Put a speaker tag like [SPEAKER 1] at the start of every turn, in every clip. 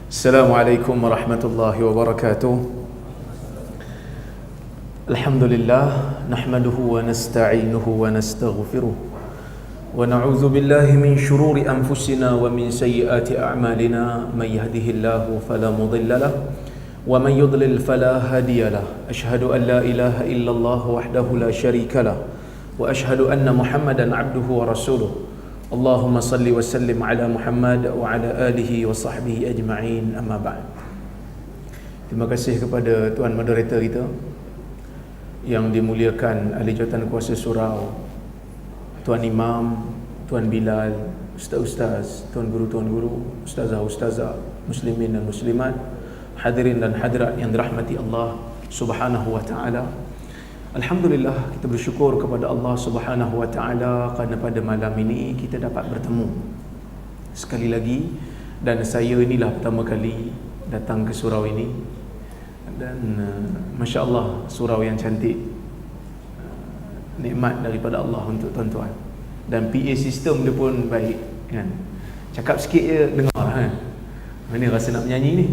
[SPEAKER 1] Assalamualaikum warahmatullahi wabarakatuh. Alhamdulillah nahmaduhu wa nasta'inuhu wa nastaghfiruh wa na'udzu billahi min shururi anfusina wa min sayyiati a'malina may yahdihillahu fala mudilla lahu wa man yudlil fala hadiya lahu. Asyhadu an la ilaha illallah wahdahu la syarika lahu wa asyhadu anna Muhammadan 'abduhu wa rasuluh. Allahumma salli wa sallim ala Muhammad wa ala alihi wa sahbihi ajma'in, amma ba'd. Terima kasih kepada Tuan Moderator kita yang dimuliakan Ahli Jawatan Kuasa Surau, Tuan Imam, Tuan Bilal, Ustaz-Ustaz, Tuan Guru, Ustazah-Ustazah, Muslimin dan Muslimat, hadirin dan hadirat yang dirahmati Allah Subhanahu wa ta'ala. Alhamdulillah, kita bersyukur kepada Allah Subhanahu wa ta'ala kerana pada malam ini kita dapat bertemu sekali lagi. Dan saya inilah pertama kali datang ke surau ini. Dan Masya Allah, surau yang cantik, nikmat daripada Allah untuk tuan-tuan. Dan PA sistem dia pun baik kan? Cakap sikit je dengar kan? Mana rasa nak menyanyi ni?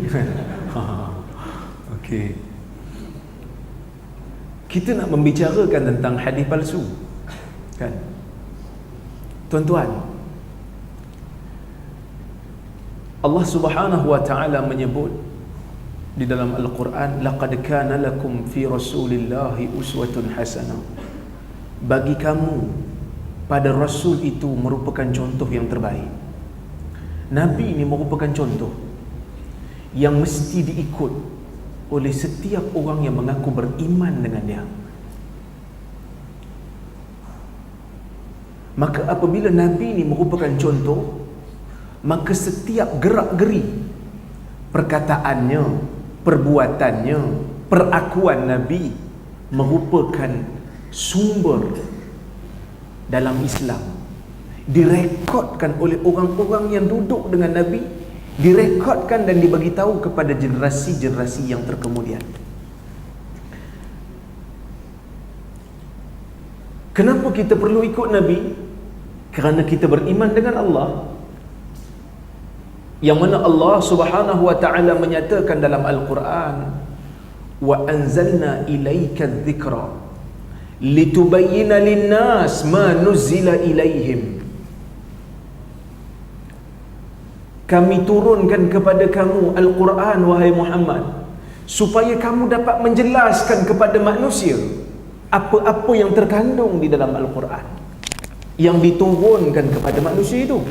[SPEAKER 1] Okey, kita nak membicarakan tentang hadis palsu kan tuan-tuan. Allah Subhanahu wa ta'ala menyebut di dalam Al-Quran, laqad kana lakum fi rasulillahi uswatun hasanah. Bagi kamu pada rasul itu merupakan contoh yang terbaik. Nabi ini merupakan contoh yang mesti diikut oleh setiap orang yang mengaku beriman dengan dia. Maka apabila Nabi ini merupakan contoh, maka setiap gerak-geri perkataannya, perbuatannya, perakuan Nabi merupakan sumber dalam Islam, direkodkan oleh orang-orang yang duduk dengan Nabi, direkodkan dan dibagi tahu kepada generasi-generasi yang terkemudian. Kenapa kita perlu ikut Nabi? Kerana kita beriman dengan Allah, yang mana Allah Subhanahu wa ta'ala menyatakan dalam Al-Quran, wa anzalna ilaika dzikra litubayyina linnas ma nuzila ilaihim. Kami turunkan kepada kamu Al-Quran, wahai Muhammad, supaya kamu dapat menjelaskan kepada manusia apa-apa yang terkandung di dalam Al-Quran yang diturunkan kepada manusia itu.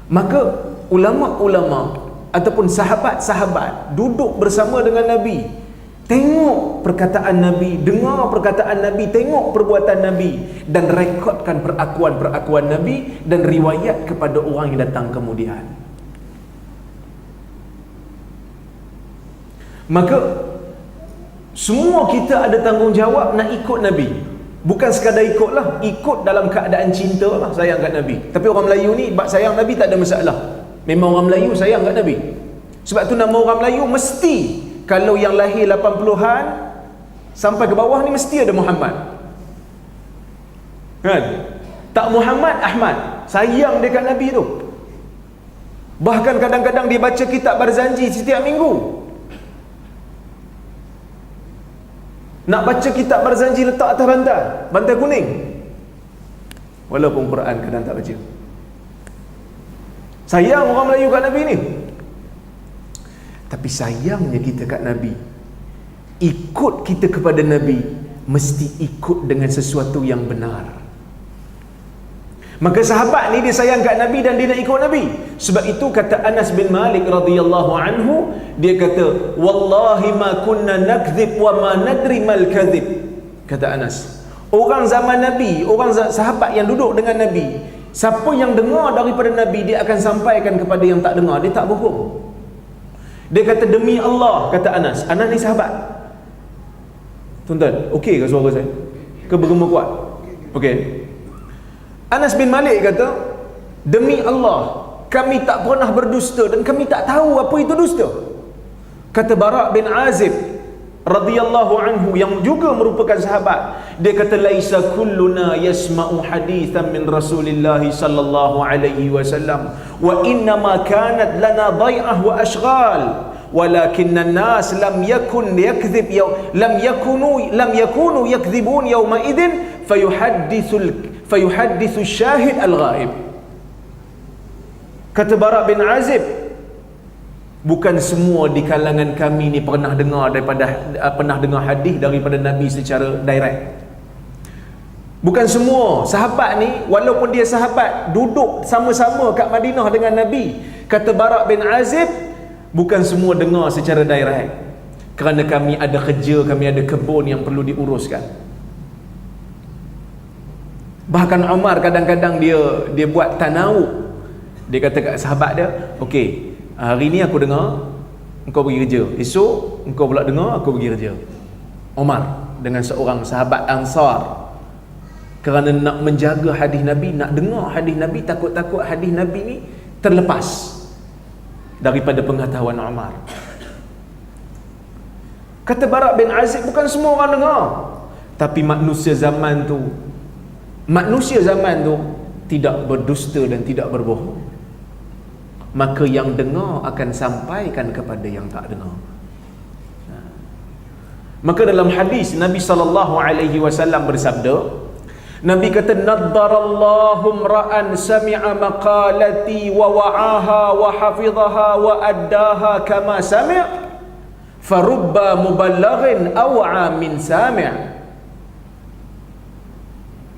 [SPEAKER 1] Maka ulama-ulama ataupun sahabat-sahabat duduk bersama dengan Nabi, tengok perkataan Nabi, dengar perkataan Nabi, tengok perbuatan Nabi, dan rekodkan perakuan-perakuan Nabi dan riwayat kepada orang yang datang kemudian. Maka semua kita ada tanggungjawab nak ikut Nabi. Bukan sekadar ikutlah, ikut dalam keadaan cinta lah, sayang kat Nabi. Tapi orang Melayu ni bab sayang Nabi tak ada masalah. Memang orang Melayu sayang kat Nabi. Sebab tu nama orang Melayu mesti, kalau yang lahir 80-an sampai ke bawah ni mesti ada Muhammad kan? Tak Muhammad, Ahmad. Sayang dekat Nabi tu. Bahkan kadang-kadang dia baca kitab Barzanji setiap minggu. Nak baca kitab Barzanji letak atas bantal kuning, walaupun Quran kadang tak baca. Sayang orang Melayu kat Nabi ni. Tapi sayangnya kita kat Nabi, ikut kita kepada Nabi mesti ikut dengan sesuatu yang benar. Maka sahabat ni dia sayang kat Nabi dan dia nak ikut Nabi. Sebab itu kata Anas bin Malik radhiyallahu anhu, dia kata, wallahi ma kunna nakdzib wa ma nadri mal kadzib. Kata Anas, orang zaman Nabi, orang sahabat yang duduk dengan Nabi, siapa yang dengar daripada Nabi, dia akan sampaikan kepada yang tak dengar, dia tak bohong. Dia kata, demi Allah, kata Anas. Anas ni sahabat. Tuan-tuan, okey ke suara saya? Ke bergema kuat? Okey. Anas bin Malik kata, demi Allah, kami tak pernah berdusta dan kami tak tahu apa itu dusta. Kata Bara' bin Azib, radhiyallahu anhu yang juga merupakan sahabat, dia kata laisa kulluna yasma'u hadithan min Rasulillah sallallahu alaihi wasallam wa inna ma kanat lana dhai'ah wa ashghal walakinna an-nas lam yakunu yakdhibun yawma idzin fayuhaddithu syahid al-ghaib. Kata Bara bin Azib, bukan semua di kalangan kami ni pernah dengar hadis daripada Nabi secara direct. Bukan semua sahabat ni, walaupun dia sahabat, duduk sama-sama kat Madinah dengan Nabi. Kata Bara bin Azib, bukan semua dengar secara direct, kerana kami ada kerja, kami ada kebun yang perlu diuruskan. Bahkan Umar kadang-kadang dia buat tanawuk. Dia kata kat sahabat dia, okey, hari ni aku dengar engkau pergi kerja, esok engkau pula dengar aku pergi kerja. Umar dengan seorang sahabat Ansar, kerana nak menjaga hadis Nabi, nak dengar hadis Nabi, takut-takut hadis Nabi ni terlepas daripada pengetahuan Umar. Kata Bara bin Azib, bukan semua orang dengar, tapi manusia zaman tu tidak berdusta dan tidak berbohong. Maka yang dengar akan sampaikan kepada yang tak dengar. Maka dalam hadis Nabi SAW bersabda, Nabi kata, naddarallahu ra'an sami'a maqalati wa wa'aha wa hafidhaha wa addaha kama sami' farubba muballighin aw'a min sami'.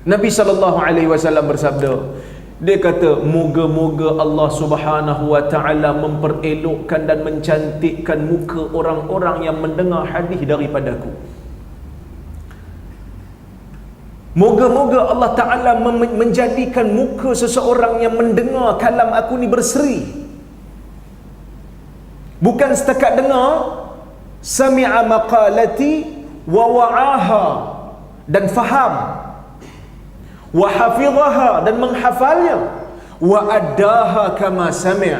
[SPEAKER 1] Nabi SAW bersabda, dia kata, moga-moga Allah Subhanahu wa ta'ala memperelokkan dan mencantikkan muka orang-orang yang mendengar hadis daripadaku. Moga-moga Allah Ta'ala menjadikan muka seseorang yang mendengar kalam aku ni berseri. Bukan setakat dengar, sami'a maqalati wa wa'aha, dan faham, wa hafidhaha, dan menghafalnya, wa addaha kama sami',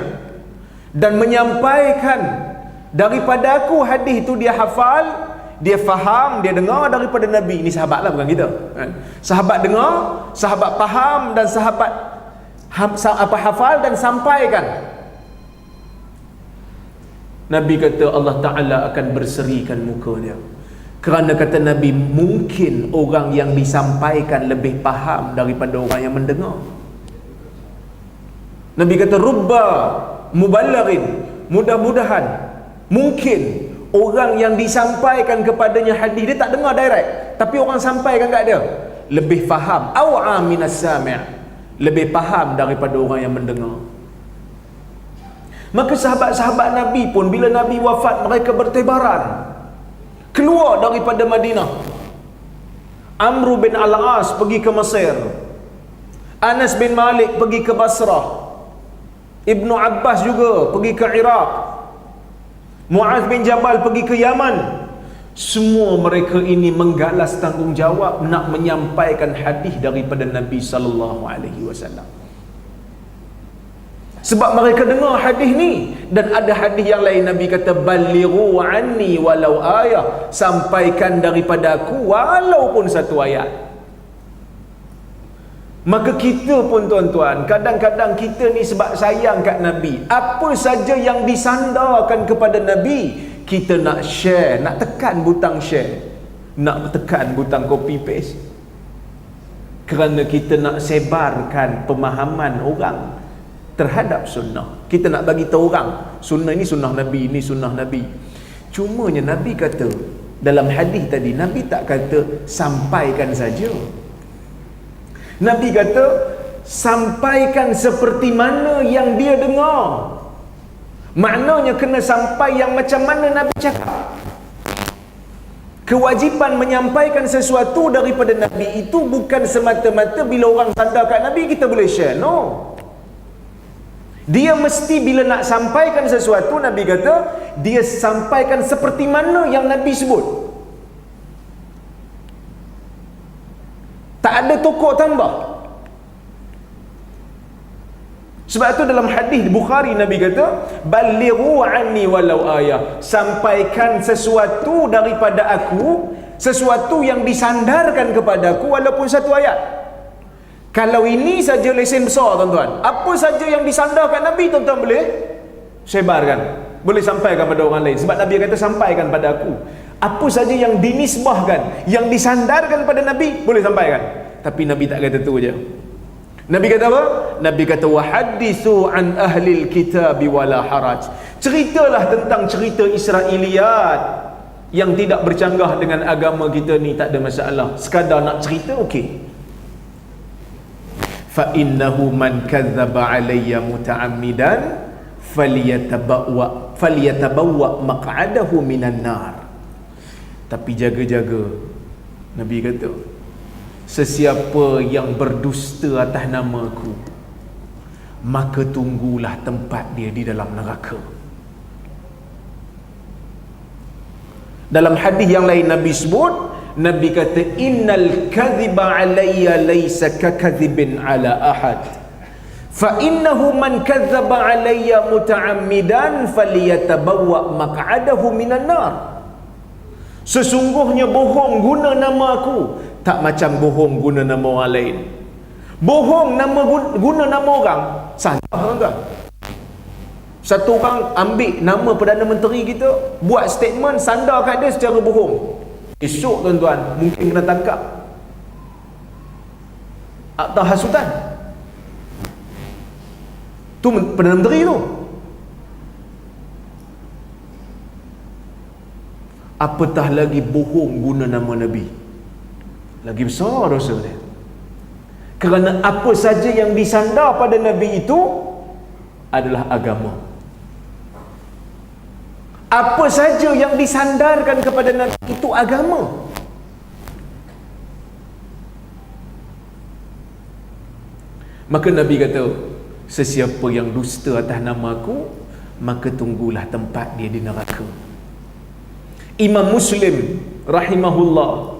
[SPEAKER 1] dan menyampaikan daripada aku hadis itu dia hafal, dia faham, dia dengar daripada Nabi. Ini sahabat lah, bukan kita. Sahabat dengar, sahabat faham, dan sahabat hafal dan sampaikan. Nabi kata Allah Ta'ala akan berserikan muka dia. Kerana kata Nabi, mungkin orang yang disampaikan lebih faham daripada orang yang mendengar. Nabi kata, rubba muballighin, mudah-mudahan, mungkin orang yang disampaikan kepadanya hadis, dia tak dengar direct, tapi orang sampaikan kat dia, lebih faham, aw'a minas sami', lebih faham daripada orang yang mendengar. Maka sahabat-sahabat Nabi pun, bila Nabi wafat, mereka bertebaran keluar daripada Madinah. Amr bin Al-As pergi ke Mesir, Anas bin Malik pergi ke Basrah, Ibnu Abbas juga pergi ke Iraq, Muaz bin Jabal pergi ke Yaman. Semua mereka ini menggalas tanggungjawab nak menyampaikan hadis daripada Nabi sallallahu alaihi wasallam. Sebab mereka dengar hadis ni, dan ada hadis yang lain Nabi kata, balighu anni walau ayah, sampaikan daripada aku walaupun satu ayat. Maka kita pun tuan-tuan, kadang-kadang kita ni sebab sayang kat Nabi, apa saja yang disandarkan kepada Nabi, kita nak share, nak tekan butang share, nak tekan butang copy paste, kerana kita nak sebarkan pemahaman orang terhadap sunnah. Kita nak bagi tahu orang, sunnah ini sunnah Nabi, ini sunnah Nabi. Cumanya Nabi kata dalam hadis tadi, Nabi tak kata sampaikan saja. Nabi kata sampaikan seperti mana yang dia dengar. Maknanya kena sampai yang macam mana Nabi cakap. Kewajipan menyampaikan sesuatu daripada Nabi itu bukan semata-mata bila orang sandar kat Nabi kita boleh share. No. Dia mesti bila nak sampaikan sesuatu, Nabi kata dia sampaikan seperti mana yang Nabi sebut. Tak ada tokok tambah. Sebab tu dalam hadis Bukhari Nabi kata, balighu anni walau ayah, sampaikan sesuatu daripada aku, sesuatu yang disandarkan kepadaku walaupun satu ayat. Kalau ini saja lesen besar tuan-tuan. Apa saja yang disandarkan Nabi, tuan-tuan boleh sebarkan, boleh sampaikan pada orang lain. Sebab Nabi kata sampaikan pada aku. Apa saja yang dinisbahkan, yang disandarkan pada Nabi, boleh sampaikan. Tapi Nabi tak kata tu je. Nabi kata apa? Nabi kata wahadithu an ahlil kitabi wala haraj. Ceritalah tentang cerita Israiliyat yang tidak bercanggah dengan agama kita ni, tak ada masalah. Sekadar nak cerita, okey. Fa innahu man kadzdzaba alayya muta'ammidan falyatabawwa maq'adahu minan nar. Tapi jaga-jaga, Nabi kata, sesiapa yang berdusta atas nama aku, maka tunggulah tempat dia di dalam neraka. Dalam hadis yang lain Nabi sebut, Nabi kata, innal kadhiba alayya laysa kakadhibin ala ahad, fa innahu man kadzdzaba alayya muta'ammidan falyatabawwa maq'adahu minan nar. Sesungguhnya bohong guna nama aku tak macam bohong guna nama orang lain. Bohong guna nama orang salah, tuan-tuan. Satu orang ambil nama Perdana Menteri kita, buat statement sandar kat dia secara bohong. Esok tuan-tuan mungkin kena tangkap akta hasutan. Tu Perdana Menteri tu. Apatah lagi bohong guna nama Nabi, lagi besar dosa dia. Kerana apa saja yang disandar pada Nabi itu adalah agama. Apa saja yang disandarkan kepada Nabi itu agama. Maka Nabi kata, sesiapa yang dusta atas nama aku, maka tunggulah tempat dia di neraka. Imam Muslim rahimahullah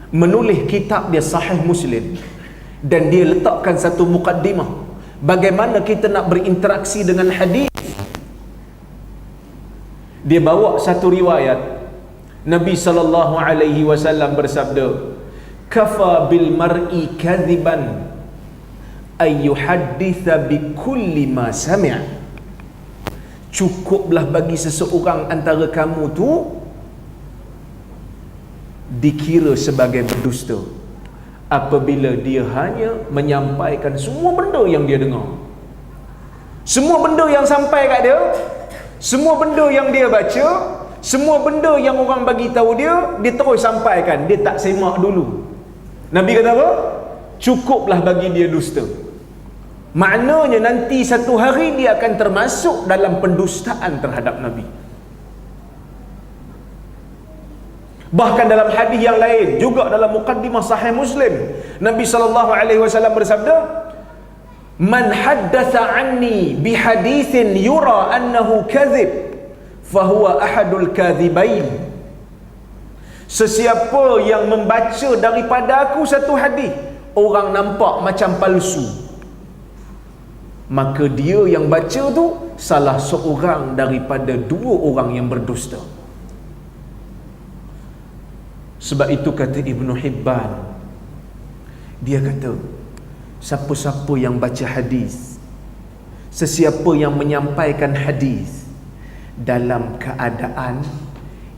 [SPEAKER 1] menulis kitab dia Sahih Muslim, dan dia letakkan satu mukaddimah bagaimana kita nak berinteraksi dengan hadis. Dia bawa satu riwayat Nabi SAW bersabda, kafa bil mar'i kadhiban ay yuhadditha bi kulli ma sami'. Cukuplah bagi seseorang antara kamu tu dikira sebagai berdusta apabila dia hanya menyampaikan semua benda yang dia dengar, semua benda yang sampai kat dia, semua benda yang dia baca, semua benda yang orang bagi tahu dia, dia terus sampaikan, dia tak semak dulu. Nabi kata apa? Cukuplah bagi dia dusta. Maknanya nanti satu hari dia akan termasuk dalam pendustaan terhadap Nabi. Bahkan dalam hadis yang lain, juga dalam muqaddimah Sahih Muslim, Nabi SAW bersabda, man haddatha anni bihadithin yura annahu kadhib fahuwa ahadul kadhibain. Sesiapa yang membaca daripada aku satu hadis, orang nampak macam palsu, maka dia yang baca tu salah seorang daripada dua orang yang berdusta. Sebab itu kata Ibn Hibban, dia kata, siapa-siapa yang baca hadis, sesiapa yang menyampaikan hadis dalam keadaan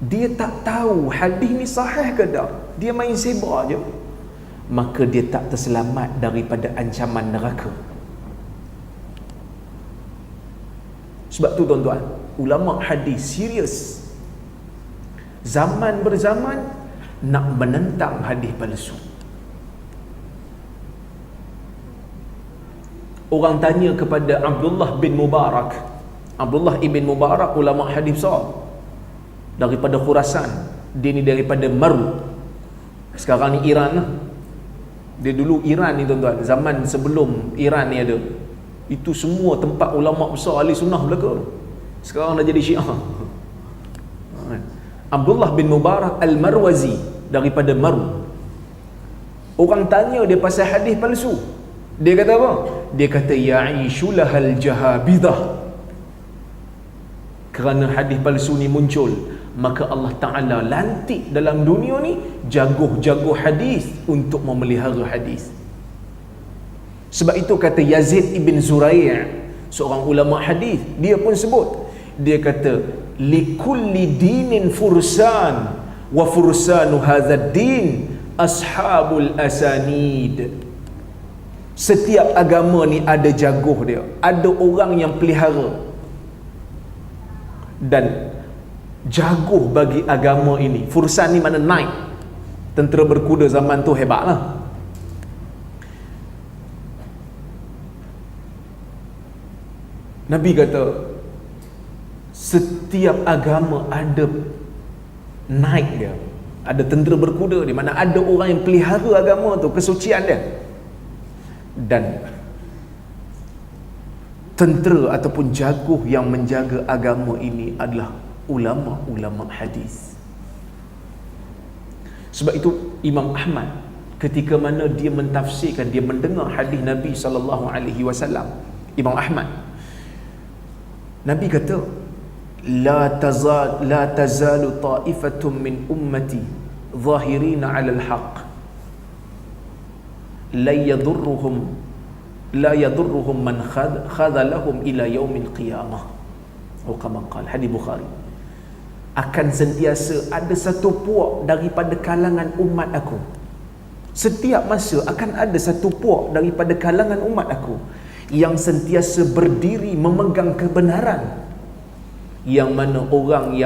[SPEAKER 1] dia tak tahu hadis ni sahih ke tak, dia main sebar je, maka dia tak terselamat daripada ancaman neraka. Sebab tu tuan-tuan, ulama hadis serius zaman berzaman nak menentang hadis palsu. Orang tanya kepada Abdullah bin Mubarak. Abdullah ibn Mubarak ulama hadis besar daripada Khurasan. Dia ni daripada Maru. Sekarang ni Iran lah. Dia dulu Iran ni tuan-tuan, zaman sebelum Iran ni ada, itu semua tempat ulama besar ahli sunnah belaka. Sekarang dah jadi Syiah. Abdullah bin Mubarak Al-Marwazi daripada Maru. Orang tanya dia pasal hadis palsu. Dia kata apa? Dia kata ya'ishu lahal jahabidah. Kerana hadis palsu ni muncul, maka Allah Ta'ala lantik dalam dunia ni jago-jago hadis untuk memelihara hadis. Sebab itu kata Yazid ibn Zurai', seorang ulama hadis, dia pun sebut, dia kata likulli dinin fursan wa fursanu hadzal din ashabul asanid. Setiap agama ni ada jago dia, ada orang yang pelihara. Dan jago bagi agama ini, fursan ni mana naik. Tentera berkuda zaman tu hebatlah. Nabi kata setiap agama ada naik dia, ada tentera berkuda, di mana ada orang yang pelihara agama tu, kesucian dia. Dan tentera ataupun jago yang menjaga agama ini adalah ulama-ulama hadis. Sebab itu Imam Ahmad ketika mana dia mentafsirkan, dia mendengar hadis Nabi SAW, Imam Ahmad, Nabi kata la tazalu ta'ifatun min ummati zahirina 'alal haqq la yadurruhum man khadhalahum ila yaumil qiyamah. Atau kama qala, hadis Bukhari. Akan sentiasa ada satu puak daripada kalangan umat aku. Setiap masa akan ada satu puak daripada kalangan umat aku yang sentiasa berdiri memegang kebenaran, yang mana orang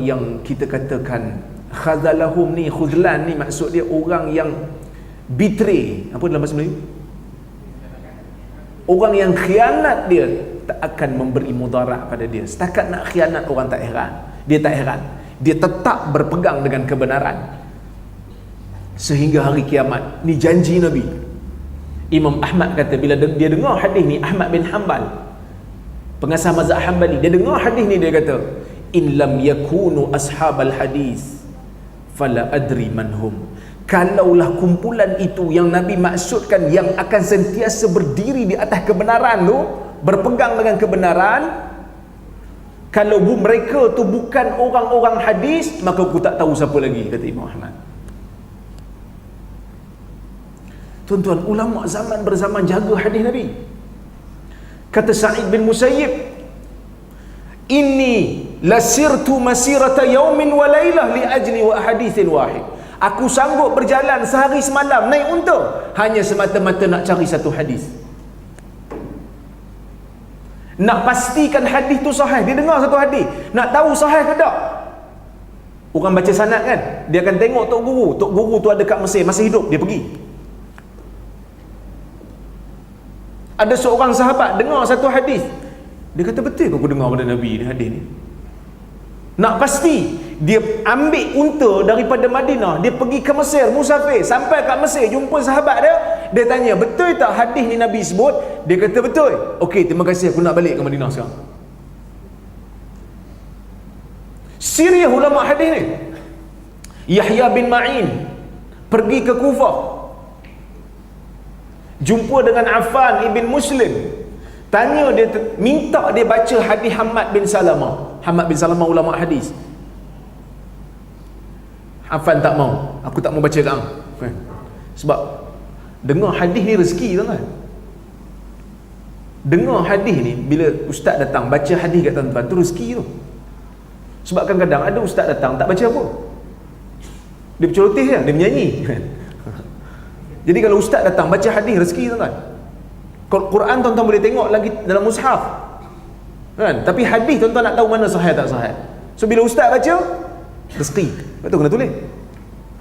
[SPEAKER 1] yang kita katakan khadhalahum ni, khudlan ni maksud dia orang yang betray, apa dalam bahasa Melayu? Orang yang khianat dia tak akan memberi mudarat pada dia. Setakat nak khianat orang tak heran. Dia tak heran. Dia tetap berpegang dengan kebenaran sehingga hari kiamat. Ni janji Nabi. Imam Ahmad kata bila dia dengar hadis ni, Ahmad bin Hanbal, pengasas mazhab Hanbali, dia dengar hadis ni, dia kata in lam yakunu ashabal hadis fala adri manhum. Kalaulah kumpulan itu yang Nabi maksudkan, yang akan sentiasa berdiri di atas kebenaran tu, berpegang dengan kebenaran, kalau mereka tu bukan orang-orang hadis, maka aku tak tahu siapa lagi, kata Imam Ahmad. Tuan-tuan, ulama zaman berzaman jaga hadis Nabi. Kata Sa'id bin Musayyib, inni lasirtu masirata yaumin wa laylah li ajli wa hadithin wahid. Aku sanggup berjalan sehari semalam naik unta hanya semata-mata nak cari satu hadis. Nak pastikan hadis tu sahih. Dia dengar satu hadis, nak tahu sahih ke tak. Orang baca sanad kan, dia akan tengok tok guru tu ada kat Mesir, masih hidup, dia pergi. Ada seorang sahabat dengar satu hadis, dia kata betul ke aku dengar pada Nabi ni hadis ni. Nak pasti, dia ambil unta daripada Madinah, dia pergi ke Mesir, musafir, sampai kat Mesir, jumpa sahabat dia, dia tanya, betul tak hadis ni Nabi sebut? Dia kata betul. Okey, terima kasih, aku nak balik ke Madinah sekarang. Serius ulama hadis ni. Yahya bin Ma'in pergi ke Kufah, jumpa dengan Affan ibn Muslim, tanya dia, minta dia baca hadis Hammad bin Salamah. Hammad bin Salamah ulama hadis. Affan tak mau, aku tak mau baca kat hang. Sebab dengar hadis ni rezeki, tuan-tuan. Dengar hadis ni, bila ustaz datang baca hadis kat tuan-tuan, tu rezeki tu. Sebab kadang-kadang ada ustaz datang tak baca apa, dia berceloteh je, dia menyanyi. Jadi kalau ustaz datang baca hadis, rezeki, tuan-tuan. Quran tuan-tuan boleh tengok lagi dalam mushaf kan, tapi hadis tuan-tuan nak tahu mana sahih tak sahih. So bila ustaz baca, rezeki, betul kena tulis.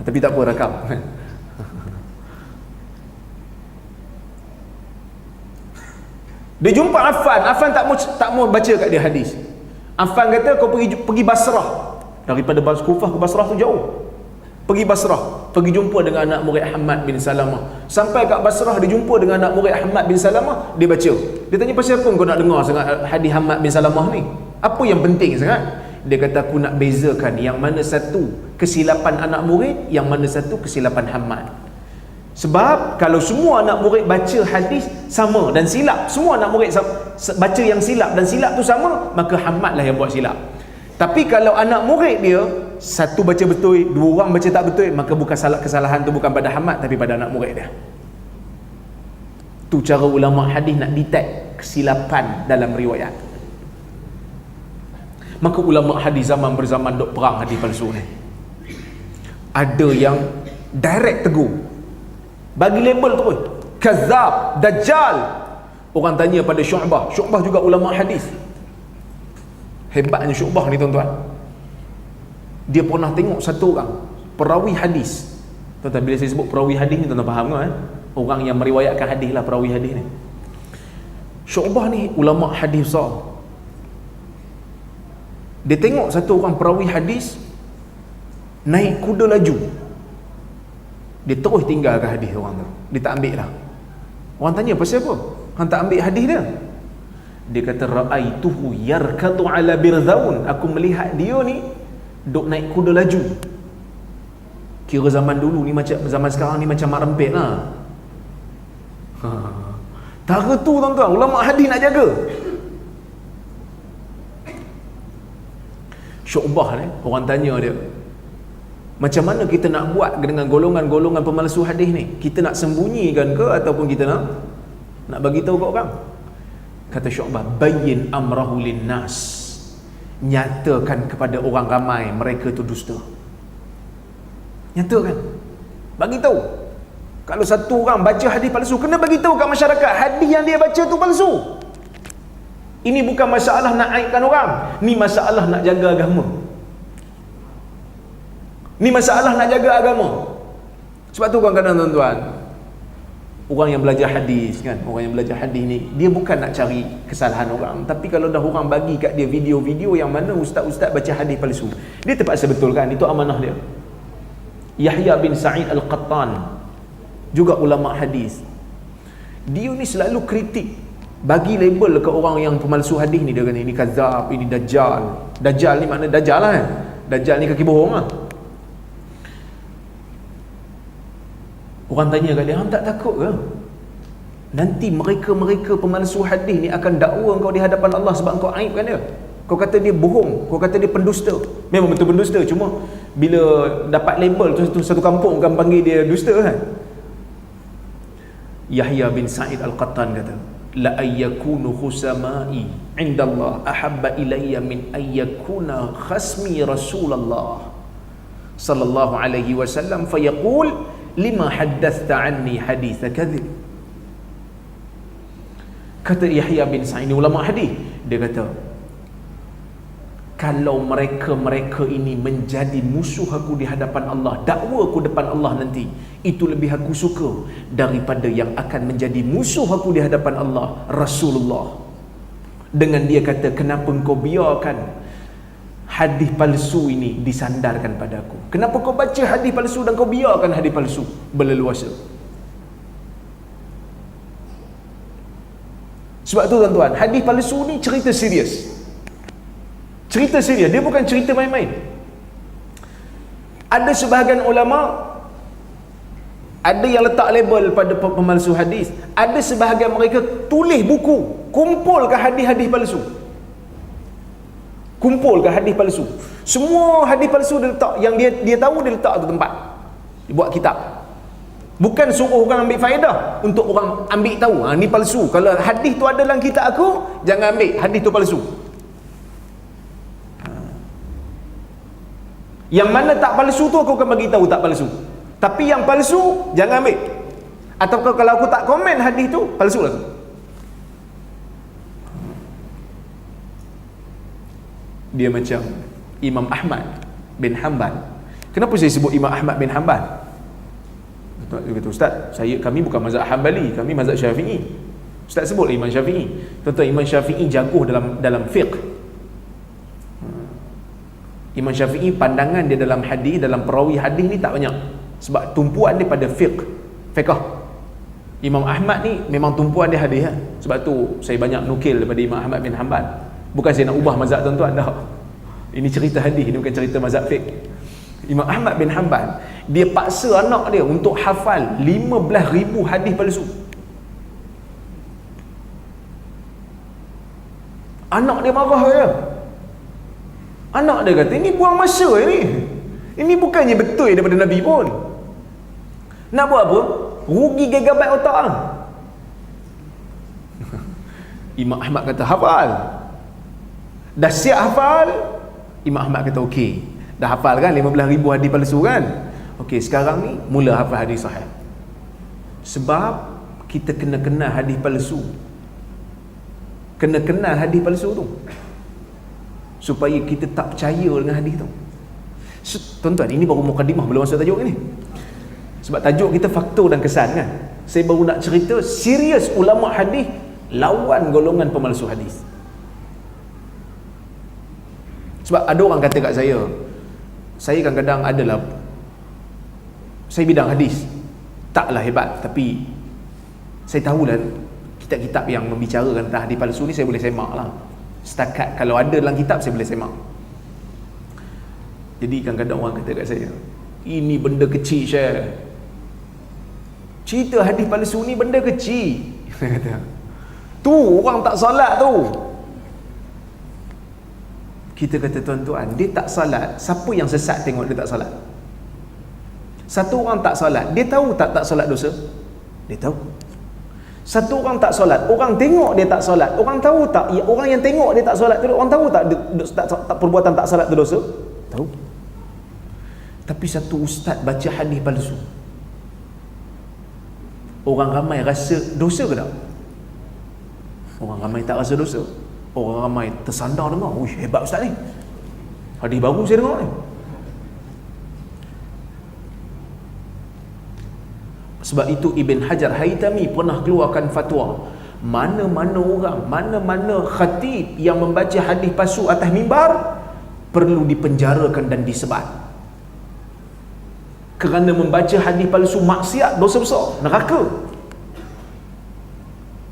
[SPEAKER 1] Tapi tak apa, rakam. Dia jumpa Affan tak mau baca kat dia hadis. Affan kata, kau pergi Basrah. Daripada Kufah ke Basrah tu jauh. Pergi Basrah, pergi jumpa dengan anak murid Hammad bin Salamah. Sampai kat Basrah, dia jumpa dengan anak murid Hammad bin Salamah, dia baca. Dia tanya, pasal apa kau nak dengar sangat hadis Hammad bin Salamah ni? Apa yang penting sangat? Dia kata, aku nak bezakan yang mana satu kesilapan anak murid, yang mana satu kesilapan Hammad. Sebab kalau semua anak murid baca hadis sama dan silap, semua anak murid baca yang silap dan silap tu sama, maka Hamad lah yang buat silap. Tapi kalau anak murid dia satu baca betul, dua orang baca tak betul, maka bukan kesalahan tu bukan pada Hamad tapi pada anak murid dia. Tu cara ulama hadis nak detect kesilapan dalam riwayat. Maka ulama hadis zaman berzaman dok perang hadis palsu ni. Ada yang direct tegur, bagi label tu pun Kazzab, Dajjal. Orang tanya pada Syu'bah. Syu'bah juga ulama hadis. Hebatnya Syu'bah ni tuan-tuan, dia pernah tengok satu orang perawi hadis. Tuan-tuan, bila saya sebut perawi hadis ni, tuan-tuan faham kan? Orang yang meriwayatkan hadis lah perawi hadis ni. Syu'bah ni ulama hadis besar. Dia tengok satu orang perawi hadis naik kuda laju, dia terus tinggalkan hadis orang tu, dia tak ambil lah. Orang tanya, pasal apa hang tak ambil hadis dia? Dia kata, ra'aituhu yarkadu ala birzaun, aku melihat dia ni duk naik kuda laju. Kira zaman dulu ni macam zaman sekarang ni macam mak rempit lah. Tara tu tuan-tuan, ulama hadis nak jaga. Syu'bah ni, orang tanya dia, macam mana kita nak buat dengan golongan-golongan pemalsu hadis ni? Kita nak sembunyikan ke ataupun kita nak bagi tahu kat orang? Kata Syu'bah, bayyin amrahu linnas, nyatakan kepada orang ramai mereka tu dusta. Nyatakan, bagi tahu. Kalau satu orang baca hadis palsu, kena bagi tahu kat masyarakat hadis yang dia baca tu palsu. Ini bukan masalah nak aibkan orang, ni masalah nak jaga agama. Ni masalah nak jaga agama. Sebab tu kadang-kadang tuan-tuan, orang yang belajar hadis kan, orang yang belajar hadis ni, dia bukan nak cari kesalahan orang, tapi kalau dah orang bagi kat dia video-video yang mana ustaz-ustaz baca hadis palsu, dia terpaksa betulkan. Itu amanah dia. Yahya bin Sa'id Al-Qattan juga ulama hadis. Dia ni selalu kritik, bagi label ke orang yang pemalsu hadis ni. Dia kata ini kazzab, ini dajjal. Dajjal ni makna dajjal lah kan. Dajjal ni kaki bohong lah. Orang tanya kat dia, hang tak takut ke nanti mereka pemalsu hadis ni akan dakwa kau di hadapan Allah sebab kau aibkan dia? Kau kata dia bohong, kau kata dia pendusta. Memang betul pendusta, cuma bila dapat label tu satu kampung kan panggil dia dusta kan. Yahya bin Sa'id Al-Qattan kata, la ayyakunu khusamai indallah ahabba ilayya min ayyakuna khasmi Rasulullah sallallahu alaihi wasallam fayaqul lima haddathta anni hadith kadhib. Kata Yahya bin Sa'id, ulama hadis, dia kata, kalau mereka ini menjadi musuh aku di hadapan Allah, dakwa aku depan Allah nanti, itu lebih aku suka daripada yang akan menjadi musuh aku di hadapan Allah, Rasulullah. Dengan dia kata, kenapa engkau biarkan hadis palsu ini disandarkan pada aku? Kenapa kau baca hadis palsu dan kau biarkan hadis palsu berleluasa? Sebab tu tuan-tuan, hadis palsu ni cerita serius. Cerita serius, dia bukan cerita main-main. Ada sebahagian ulama, ada yang letak label pada pemalsu hadis, ada sebahagian mereka tulis buku, kumpulkan hadis-hadis palsu. Kumpulkan hadis palsu. Semua hadis palsu dia letak, yang dia tahu dia letak tu tempat. Dia buat kitab. Bukan suruh orang ambil faedah, untuk orang ambil tahu, ni palsu. Kalau hadis tu ada dalam kitab aku, jangan ambil, hadis tu palsu. Yang mana tak palsu tu aku akan bagi tahu tak palsu. Tapi yang palsu jangan ambil. Atau kalau aku tak komen hadis tu, palsu lah tu. Dia macam Imam Ahmad bin Hanbal. Kenapa saya sebut Imam Ahmad bin Hanbal? Dia kata, Ustaz, kami bukan mazhab Hanbali, kami mazhab Syafi'i. Ustaz sebutlah Imam Syafi'i. Tuan-tuan, Imam Syafi'i jago dalam fiqh. Imam Syafi'i pandangan dia dalam hadis, dalam perawi hadis ni tak banyak, sebab tumpuan dia pada fiqh. Imam Ahmad ni memang tumpuan dia hadis kan? Sebab tu saya banyak nukil daripada Imam Ahmad bin Hanbal. Bukan saya nak ubah mazhab tuan-tuan dah. Ini cerita hadis, ini bukan cerita mazhab fiqh. Imam Ahmad bin Hanbal, Dia paksa anak dia untuk hafal 15,000 hadis palsu. Anak dia marah dia. Anak dia kata, ini buang masa ini. Ini bukannya betul daripada Nabi pun. Nak buat apa? Rugi gigabyte otak lah. Imam Ahmad kata hafal. Dah siap hafal? Imam Ahmad kata okey. Dah hafal kan 15,000 hadis palsu kan? Okey, sekarang ni mula hafal hadis sahih. Sebab kita kena kenal hadis palsu. Kena kenal hadis palsu tu, supaya kita tak percaya dengan hadis tu. Tuan-tuan, ini baru mukadimah, belum masuk tajuk ni. Sebab tajuk kita faktor dan kesan kan. Saya baru nak cerita serius ulama hadis lawan golongan pemalsu hadis. Sebab ada orang kata kat saya kadang-kadang adalah, saya bidang hadis taklah hebat, tapi saya tahulah kitab-kitab yang membicarakan tentang hadis palsu ni saya boleh semak lah. Setakat kalau ada dalam kitab saya boleh semak. Jadi kadang-kadang orang kata kat saya, ini benda kecil Syekh, cerita hadis palsu ni benda kecil. Saya kata, tu orang tak salat tu. Kita kata, tuan-tuan, dia tak salat, siapa yang sesat tengok dia tak salat? Satu orang tak salat, dia tahu tak salat dosa? Dia tahu. Satu orang tak solat, orang tengok dia tak solat, orang tahu tak? Ya, orang yang tengok dia tak solat tu, orang tahu tak, tak perbuatan tak solat tu dosa? Tahu. Tapi satu ustaz baca hadis palsu, orang ramai rasa dosa ke tak? Orang ramai tak rasa dosa. Orang ramai tersandar dengar, "Uish, hebat ustaz ni. Hadis baru saya dengar ni." Sebab itu Ibn Hajar Haytami pernah keluarkan fatwa, mana-mana orang, mana-mana khatib yang membaca hadis palsu atas mimbar perlu dipenjarakan dan disebat. Kerana membaca hadis palsu maksiat, dosa besar, neraka.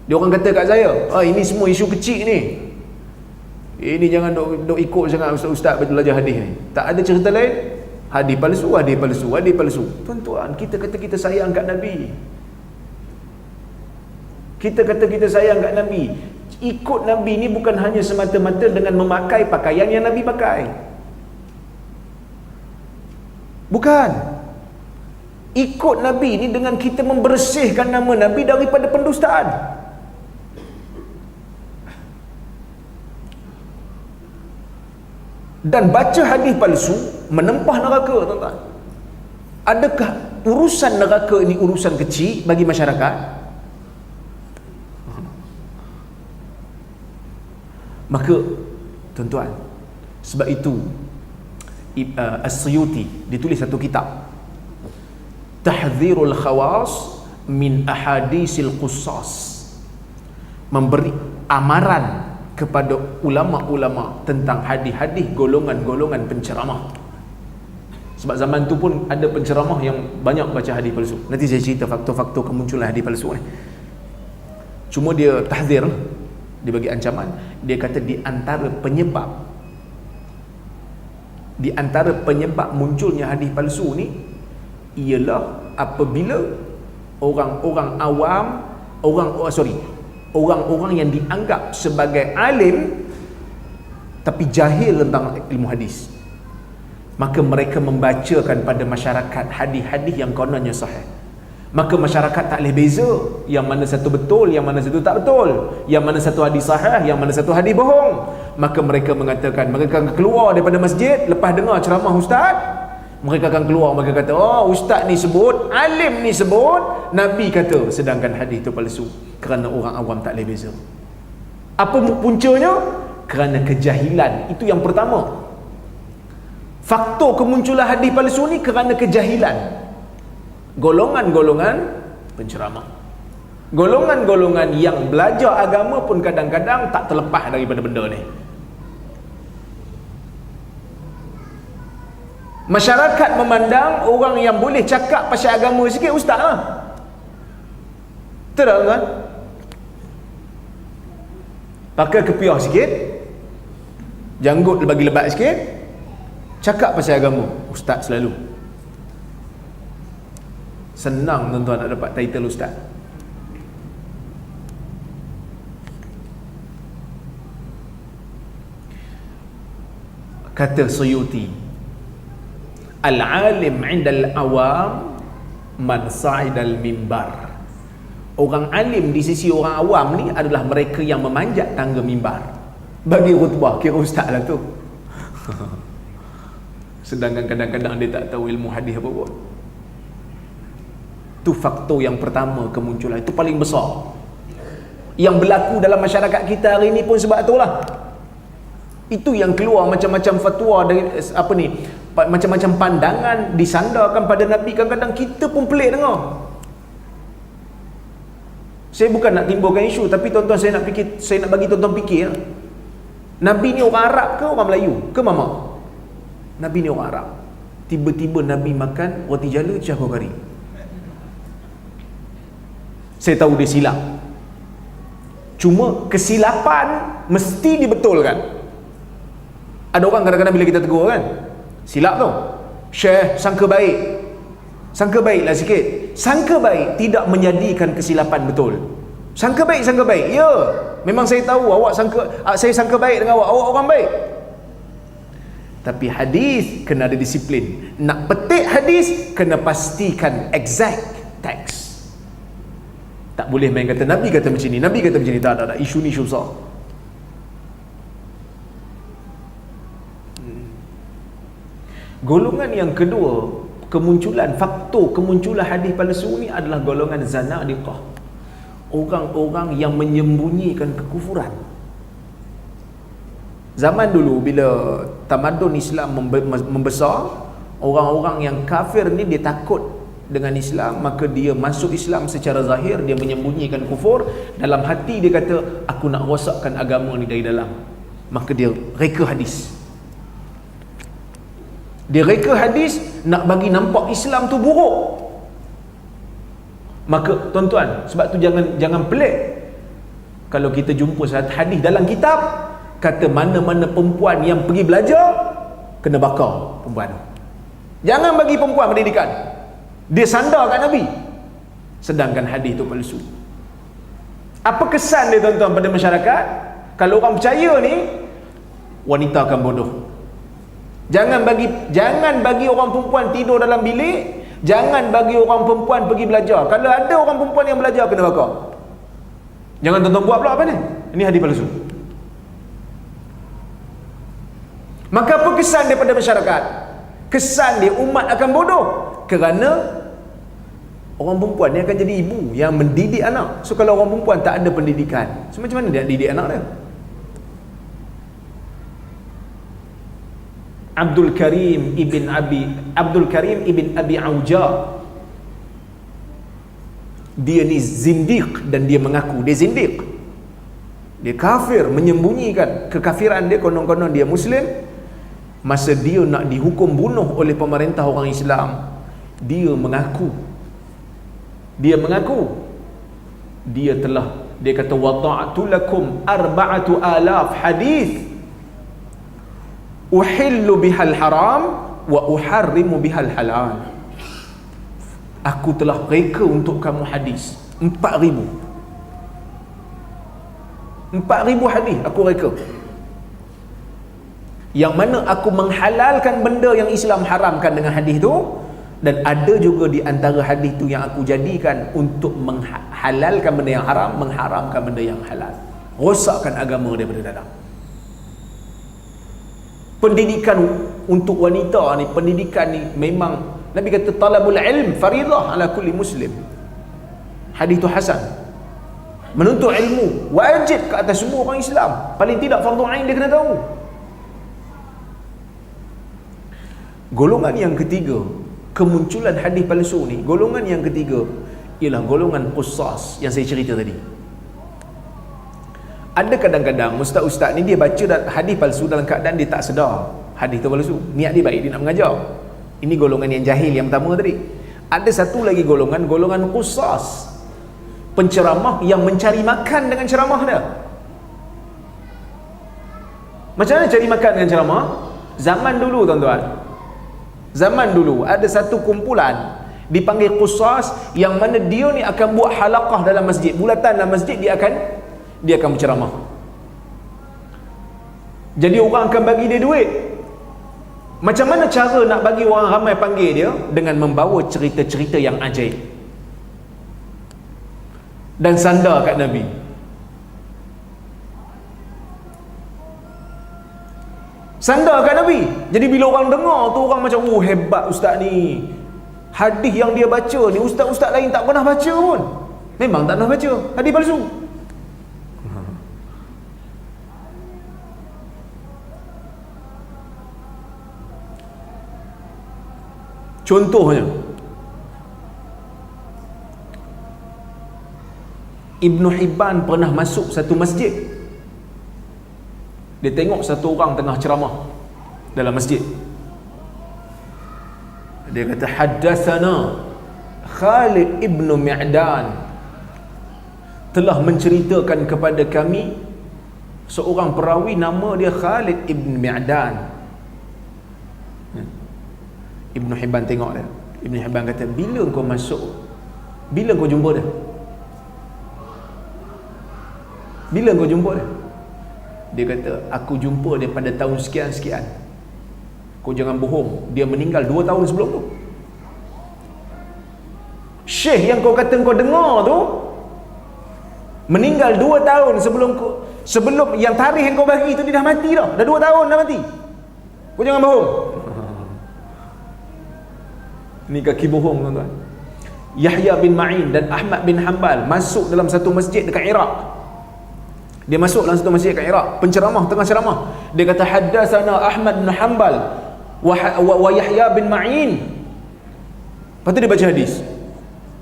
[SPEAKER 1] Dia orang kata kat saya, ini semua isu kecil ni. Ini jangan dok ikut sangat ustaz-ustaz belajar hadis ni. Tak ada cerita lain. Hadis palsu, hadis palsu, hadis palsu. Tuan-tuan, kita kata kita sayang kat Nabi. Kita kata kita sayang kat Nabi. Ikut Nabi ni bukan hanya semata-mata dengan memakai pakaian yang Nabi pakai. Bukan. Ikut Nabi ni dengan kita membersihkan nama Nabi daripada pendustaan. Dan baca hadis palsu menempah neraka, tuan-tuan. Adakah urusan neraka ini urusan kecil bagi masyarakat? Maka tuan-tuan, sebab itu As-Suyuti ditulis satu kitab, Tahdzirul Khawas min Ahadisil Qussas, memberi amaran kepada ulama-ulama tentang hadis-hadis golongan-golongan penceramah. Sebab zaman tu pun ada penceramah yang banyak baca hadis palsu. Nanti saya cerita faktor-faktor kemunculan hadis palsu ni. Cuma dia tahzir, dia bagi ancaman. Dia kata di antara penyebab munculnya hadis palsu ni ialah apabila orang-orang awam, orang-orang yang dianggap sebagai alim tapi jahil tentang ilmu hadis, maka mereka membacakan pada masyarakat hadis-hadis yang kononnya sahih. Maka masyarakat tak boleh beza yang mana satu betul, yang mana satu tak betul, yang mana satu hadis sahih, yang mana satu hadis bohong. Maka mereka mengatakan, mereka akan keluar daripada masjid lepas dengar ceramah ustaz. Mereka akan keluar, mereka kata, ustaz ni sebut, alim ni sebut, Nabi kata, sedangkan hadis tu palsu. Kerana orang awam tak boleh beza. Apa puncanya? Kerana kejahilan. Itu yang pertama. Faktor kemunculan hadis palsu ni kerana kejahilan golongan-golongan penceramah. Golongan-golongan yang belajar agama pun kadang-kadang tak terlepas daripada benda ni. Masyarakat memandang orang yang boleh cakap pasal agama sikit ustaz lah. Betul tak kan? Pakai kepiah sikit, janggut bagi lebat sikit, cakap pasal agama, ustaz selalu. Senang tuan-tuan nak dapat title ustaz. Kata Suyuti, al-alim 'inda al-awam man sa'idal mimbar. Orang alim di sisi orang awam ni adalah mereka yang memanjat tangga mimbar bagi khutbah. Kira ustaz lah tu. Sedangkan kadang-kadang dia tak tahu ilmu hadis apa pun. Tu faktor yang pertama kemunculan. Itu paling besar yang berlaku dalam masyarakat kita hari ni pun sebab itulah. Itu yang keluar macam-macam fatwa dari macam-macam pandangan disandarkan pada Nabi. Kadang-kadang kita pun pelik dengar. Saya bukan nak timbulkan isu, tapi tuan-tuan saya nak bagi tuan-tuan fikir. Nabi ni orang Arab ke orang Melayu ke mama? Nabi ni orang Arab. Tiba-tiba Nabi makan roti jala campur kari. Saya tahu dia silap. Cuma kesilapan mesti dibetulkan. Ada orang kadang-kadang bila kita tegur kan, silap tu, Syekh sangka baik. Sangka baiklah sikit. Sangka baik tidak menjadikan kesilapan betul. Sangka baik, ya, memang saya tahu saya sangka baik dengan awak orang baik. Tapi hadis kena ada disiplin. Nak petik hadis kena pastikan exact text. Tak boleh main kata Nabi kata macam ni, Nabi kata macam ni. Tak. Isu ni isu besar. Golongan yang kedua, faktor kemunculan hadis palsu ni adalah golongan zanadiqah. Orang-orang yang menyembunyikan kekufuran. Zaman dulu bila tamadun Islam membesar, orang-orang yang kafir ni dia takut dengan Islam, maka dia masuk Islam secara zahir, dia menyembunyikan kufur. Dalam hati dia kata, aku nak rosakkan agama ni dari dalam. Maka dia reka hadis. Dia reka hadis nak bagi nampak Islam tu buruk. Maka tuan-tuan, sebab tu jangan pelik kalau kita jumpa satu hadis dalam kitab kata mana-mana perempuan yang pergi belajar kena bakar perempuan. Jangan bagi perempuan pendidikan. Dia sandar kat Nabi. Sedangkan hadis tu palsu. Apa kesan dia tuan-tuan pada masyarakat? Kalau orang percaya ni, wanita akan bodoh. Jangan bagi orang perempuan tidur dalam bilik. Jangan bagi orang perempuan pergi belajar. Kalau ada orang perempuan yang belajar, kena bakar. Jangan tuan-tuan buat pula apa ni? Ini hadis palsu. Maka apa kesan daripada masyarakat? Kesan dia umat akan bodoh. Kerana orang perempuan ni akan jadi ibu yang mendidik anak. So kalau orang perempuan tak ada pendidikan, so macam mana dia didik anak dia? Abdul Karim ibn Abi Auja, dia ni zindiq dan dia mengaku dia zindiq. Dia kafir, menyembunyikan kekafiran dia, konon-konon dia Muslim. Masa dia nak dihukum bunuh oleh pemerintah orang Islam, dia mengaku dia kata wada'tu lakum 4,000 hadis uhillu bihal haram wa uharrimu bihal halal. Aku telah reka untuk kamu hadis 4,000 hadis aku reka, yang mana aku menghalalkan benda yang Islam haramkan dengan hadis tu, dan ada juga di antara hadis tu yang aku jadikan untuk menghalalkan benda yang haram, mengharamkan benda yang halal, rosakkan agama daripada dalam. Pendidikan untuk wanita ni, pendidikan ni memang Nabi kata talabul ilm faridah ala kulli muslim. Hadis tu hasan. Menuntut ilmu wajib ke atas semua orang Islam. Paling tidak fardu ain dia kena tahu. Golongan yang ketiga kemunculan hadis palsu ni, golongan yang ketiga ialah golongan qussas yang saya cerita tadi. Ada kadang-kadang ustaz-ustaz ni dia baca hadis palsu dalam keadaan dia tak sedar hadis tu palsu. Niat dia baik, dia nak mengajar. Ini golongan yang jahil yang pertama tadi. Ada satu lagi golongan qussas, penceramah yang mencari makan dengan ceramah dia. Macam mana cari makan dengan ceramah? Zaman dulu tuan-tuan, zaman dulu ada satu kumpulan dipanggil Qussas, yang mana dia ni akan buat halaqah dalam masjid, bulatan dalam masjid, dia akan berceramah. Jadi orang akan bagi dia duit. Macam mana cara nak bagi orang ramai panggil dia? Dengan membawa cerita-cerita yang ajaib dan sandar kat Nabi. Sandar kat Nabi. Jadi bila orang dengar tu, orang macam, oh hebat ustaz ni, hadis yang dia baca ni ustaz-ustaz lain tak pernah baca pun. Memang tak pernah baca hadis palsu. Contohnya, Ibn Hibban pernah masuk satu masjid. Dia tengok satu orang tengah ceramah dalam masjid. Dia kata, haddatsana Khalid ibn Mi'dan telah menceritakan kepada kami seorang perawi nama dia Khalid ibn Mi'dan. Ibn Hibban tengok dia. Ibn Hibban kata, bila kau masuk, bila kau jumpa dia? Bila kau jumpa dia? Dia kata, aku jumpa dia pada tahun sekian-sekian. Kau jangan bohong, dia meninggal 2 tahun sebelum tu. Syekh yang kau kata kau dengar tu meninggal 2 tahun sebelum yang tarikh yang kau bagi tu, dia dah mati dah. Dah 2 tahun dah mati. Kau jangan bohong. Ni kaki bohong, tuan-tuan. Yahya bin Ma'in dan Ahmad bin Hanbal masuk dalam satu masjid dekat Iraq. Dia masuk dalam satu masjid dekat Iraq, penceramah tengah ceramah. Dia kata, haddatsana Ahmad bin Hanbal wa Yahya bin Ma'in. Lepas tu dia baca hadis.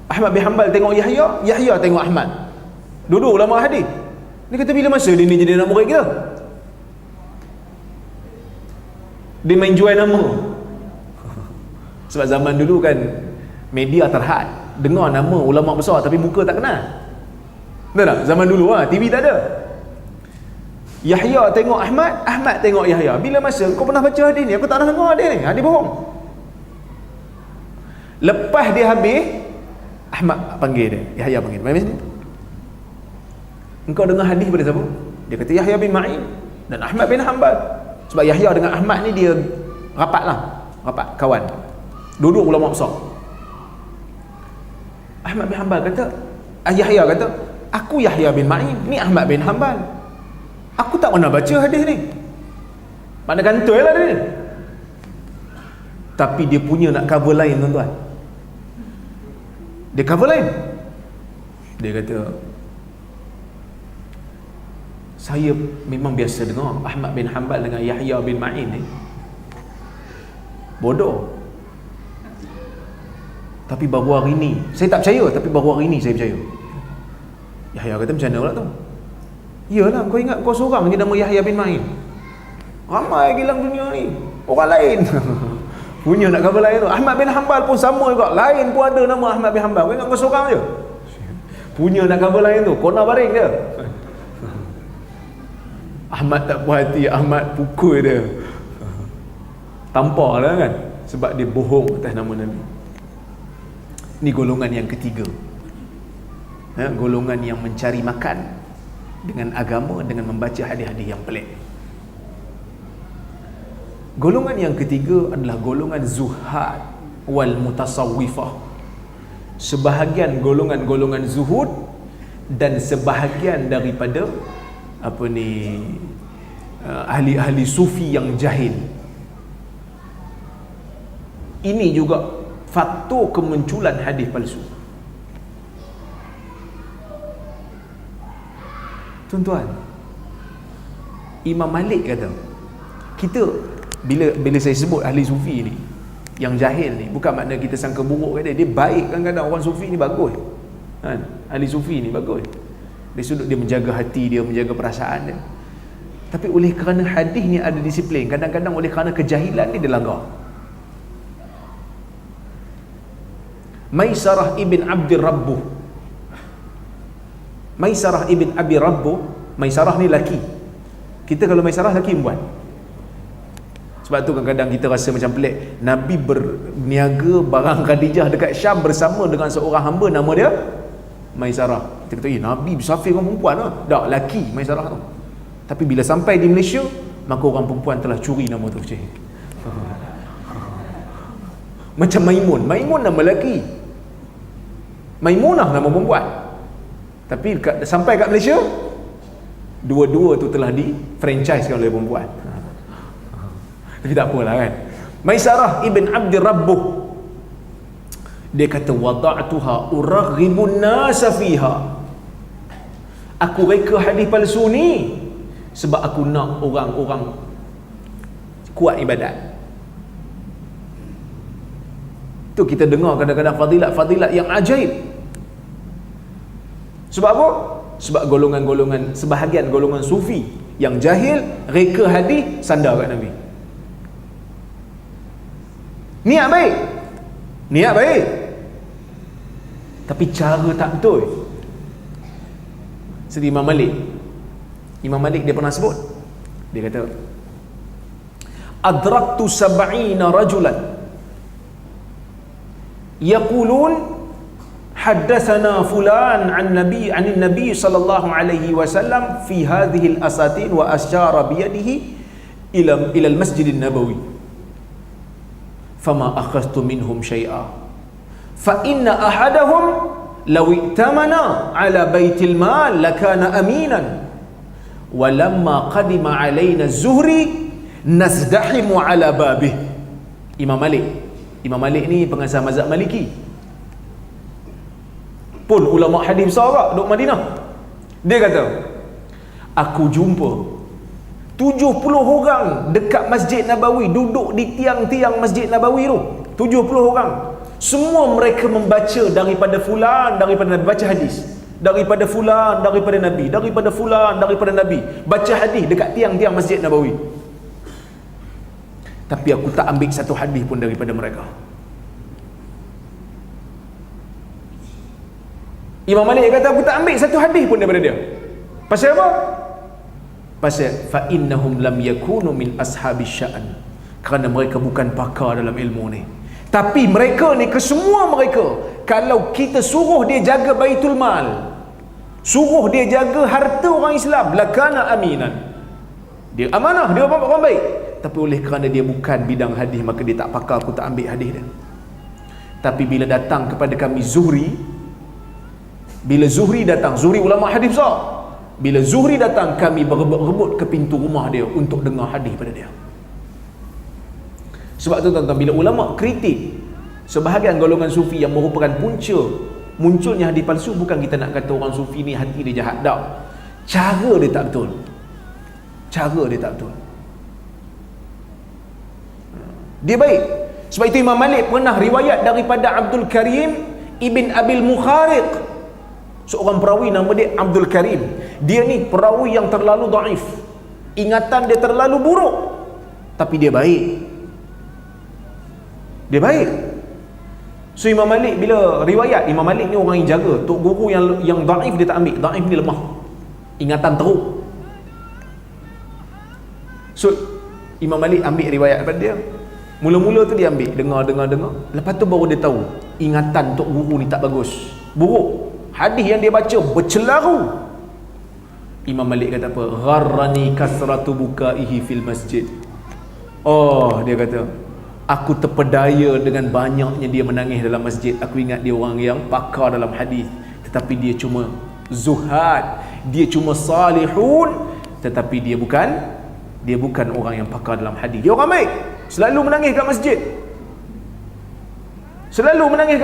[SPEAKER 1] Ahmad bin Hanbal tengok Yahya, Yahya tengok Ahmad. Dua-dua ulama hadis. Dia kata, bila masa dia ni jadi anak murid kita? Dia main jual nama. Sebab zaman dulu kan media terhad, dengar nama ulama besar tapi muka tak kenal. Betul tak? Zaman dulu TV tak ada. Yahya tengok Ahmad, Ahmad tengok Yahya. Bila masa kau pernah baca hadis ni? Aku tak pernah dengar hadis ni. Dia bohong. Lepas dia habis, Ahmad panggil dia, Yahya panggil. Mari sini. Engkau dengar hadis pada siapa? Dia kata Yahya bin Ma'in dan Ahmad bin Hanbal. Sebab Yahya dengan Ahmad ni dia rapat kawan. Duduk ulama besar. Ahmad bin Hanbal kata, Yahya kata, aku Yahya bin Ma'in, ni Ahmad bin Hanbal. Aku tak pernah baca hadis ni. Mana kantoi lah dia. Tapi dia punya nak cover lain, tuan-tuan. Dia cover lain. Dia kata, saya memang biasa dengar Ahmad bin Hanbal dengan Yahya bin Ma'in ni bodoh. Tapi baru hari ni saya tak percaya, tapi baru hari ni saya percaya. Yahya kata, macam mana pula tu? Iyalah, kau ingat kau seorang je nama Yahya bin Ma'in. Ramai gilang dunia ni orang lain punya nak cover lain tu. Ahmad bin Hanbal pun sama juga, lain pun ada nama Ahmad bin Hanbal. Kau ingat kau seorang je punya nak cover lain tu, kona baring dia. Ahmad tak puas hati, Ahmad pukul dia, tampar lah kan, sebab dia bohong atas nama Nabi. Ni golongan yang ketiga, golongan yang mencari makan dengan agama dengan membaca hadis-hadis yang pelik. Golongan yang ketiga adalah golongan zuhad wal mutasawwifah. Sebahagian golongan-golongan zuhud dan sebahagian daripada ahli-ahli sufi yang jahil. Ini juga faktor kemunculan hadis palsu. Tuan-tuan, Imam Malik kata, kita bila saya sebut ahli sufi ni yang jahil ni, bukan makna kita sangka buruk kat dia. Dia baik. Kadang-kadang orang sufi ni bagus kan? Ahli sufi ni bagus dari sudut dia menjaga hati dia, menjaga perasaan dia. Tapi oleh kerana hadis ni ada disiplin, kadang-kadang oleh kerana kejahilan ni dia langgar. Maisarah ibn Abdi Rabbuh, Maisarah ibn Abi Rabbuh. Maisarah ni laki. Kita kalau Maisarah laki perempuan. Sebab tu kadang-kadang kita rasa macam pelik. Nabi berniaga barang Khadijah dekat Syam bersama dengan seorang hamba nama dia Maisarah. Kita kata, Nabi bersafir dengan perempuan lah. Tak, laki Maisarah tu. Tapi bila sampai di Malaysia, maka orang perempuan telah curi nama tu. Macam Maimun nama lelaki, Maimunah nama perempuan. Tapi sampai kat Malaysia, dua-dua tu telah di franchise oleh perempuan. Tapi tak apalah kan. Maisarah ibn Abdi Rabbuh, dia kata, wada'tuha uraghibun nasa fiha. Aku reka hadis palsu ni sebab aku nak orang-orang kuat ibadat. Tu kita dengar kadang-kadang fadilat-fadilat yang ajaib. Sebab apa? Sebab golongan-golongan, sebahagian golongan sufi yang jahil reka hadis sandar kat Nabi. Niat baik, tapi cara tak betul. Seperti Imam Malik dia pernah sebut, dia kata, adraktu sab'ina rajulan yaqulun haddathana fulan an nabi sallallahu alaihi wasallam fi hadhihi al-asatin wa asyara bi yadihi ila al-masjid an-nabawi fama akhadhtu minhum shay'a fa inna ahadahum law i'tamana ala baitil mal lakana aminan walamma qadima alaina az-zuhri nazdahimu ala babih. Imam Malik ni pengasas mazhab Maliki, pun ulama hadis besar juga duduk Madinah. Dia kata, aku jumpa 70 orang dekat Masjid Nabawi, duduk di tiang-tiang Masjid Nabawi tu, 70 orang. Semua mereka membaca daripada fulan, daripada Nabi, baca hadis daripada fulan, daripada Nabi, daripada fulan, daripada Nabi, baca hadis dekat tiang-tiang Masjid Nabawi. Tapi aku tak ambil satu hadis pun daripada mereka. Imam Malik kata, aku tak ambil satu hadis pun daripada dia. Pasal apa? Pasal fa innahum lam yakunu min ashabis sya'an, kerana mereka bukan pakar dalam ilmu ni. Tapi mereka ni, kesemua mereka, kalau kita suruh dia jaga baitul mal, suruh dia jaga harta orang Islam, lakana aminan, dia amanah, dia orang baik. Tapi oleh kerana dia bukan bidang hadis, maka dia tak pakar, aku tak ambil hadis dia. Tapi bila datang kepada kami Zuhri, bila Zuhri datang, Zuhri ulama hadis besar, bila Zuhri datang, kami berebut-rebut ke pintu rumah dia untuk dengar hadis pada dia. Sebab tu tuan-tuan, bila ulama kritik sebahagian golongan sufi yang merupakan munculnya hadis palsu, bukan kita nak kata orang sufi ni hati dia jahat, tak. Cara dia tak betul. Dia baik. Sebab itu Imam Malik pernah riwayat daripada Abdul Karim ibn Abil Mukhariq, seorang perawi nama dia Abdul Karim. Dia ni perawi yang terlalu dhaif, ingatan dia terlalu buruk, tapi dia baik. So Imam Malik bila riwayat, Imam Malik ni orang yang jaga. Tok guru yang dhaif dia tak ambil. Dhaif ni lemah, ingatan teruk. So Imam Malik ambil riwayat daripada dia. Mula-mula tu dia ambil, dengar. Lepas tu baru dia tahu ingatan tok guru ni tak bagus, buruk. Hadis yang dia baca bercelaru. Imam Malik kata apa? Gharrani kasratu bukaihi fil masjid. Oh, dia kata, aku terpedaya dengan banyaknya dia menangis dalam masjid. Aku ingat dia orang yang pakar dalam hadis, tetapi dia cuma zuhad, dia cuma salihun, tetapi dia bukan orang yang pakar dalam hadis. Dia orang baik, selalu menangis kat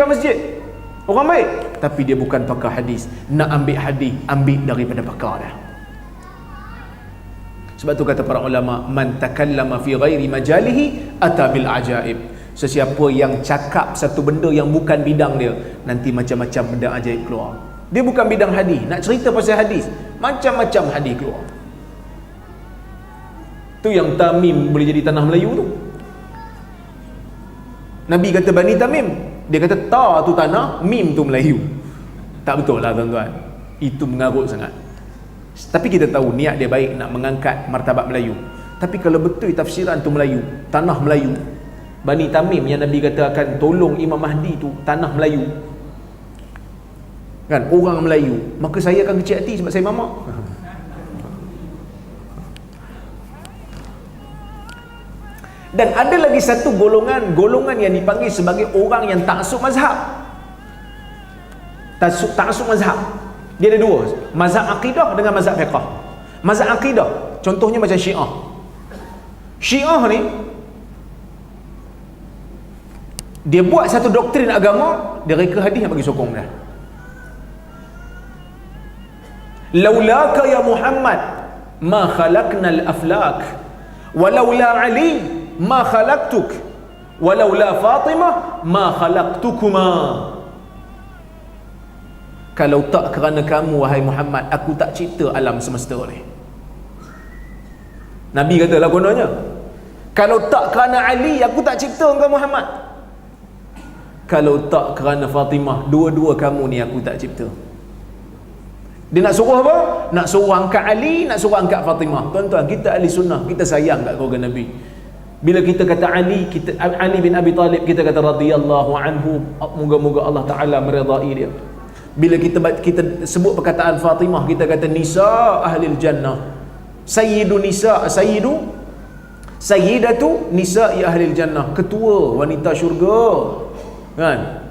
[SPEAKER 1] masjid. Orang baik, tapi dia bukan pakar hadis. Nak ambil hadis, ambil daripada pakar dia. Sebab tu kata para ulama, man takallama fi ghairi majalihi ata bil ajaib. Sesiapa yang cakap satu benda yang bukan bidang dia, nanti macam-macam benda ajaib keluar. Dia bukan bidang hadis, nak cerita pasal hadis, macam-macam hadis keluar. Tu yang Tamim boleh jadi tanah Melayu tu. Nabi kata Bani Tamim, dia kata ta tu tanah, mim tu Melayu. Tak betul lah tuan-tuan, itu mengarut sangat. Tapi kita tahu niat dia baik, nak mengangkat martabat Melayu. Tapi kalau betul tafsiran tu Melayu, tanah Melayu, Bani Tamim yang Nabi kata akan tolong Imam Mahdi tu tanah Melayu, kan, orang Melayu, maka saya akan kecil hati sebab saya mamak. Dan ada lagi satu golongan yang dipanggil sebagai orang yang taksub mazhab. Taksub mazhab. Dia ada dua, mazhab akidah dengan mazhab fiqh. Mazhab akidah, contohnya macam Syiah. Syiah ni dia buat satu doktrin agama, dia reka hadis yang bagi sokong dah. Laulaka ya Muhammad ma khalaqnal aflak walaula Ali ma khalaqtuk walaula Fatimah ma khalaqtukuma. Kalau tak kerana kamu wahai Muhammad, aku tak cipta alam semesta ni. Nabi kata lah kononnya, kalau tak kerana Ali, aku tak cipta engkau Muhammad. Kalau tak kerana Fatimah, dua-dua kamu ni aku tak cipta. Dia nak suruh apa? Nak suruh angkat Ali, nak suruh angkat Fatimah. Tuan-tuan, kita ahli sunnah, kita sayang kat keluarga Nabi. Bila kita kata Ali, Ali bin Abi Talib, kita kata radhiyallahu anhu, moga-moga Allah Ta'ala meredai dia. Bila kita sebut perkataan Fatimah, kita kata nisa ahlil jannah, sayyidatu nisa'i ahlil jannah, ketua wanita syurga, kan?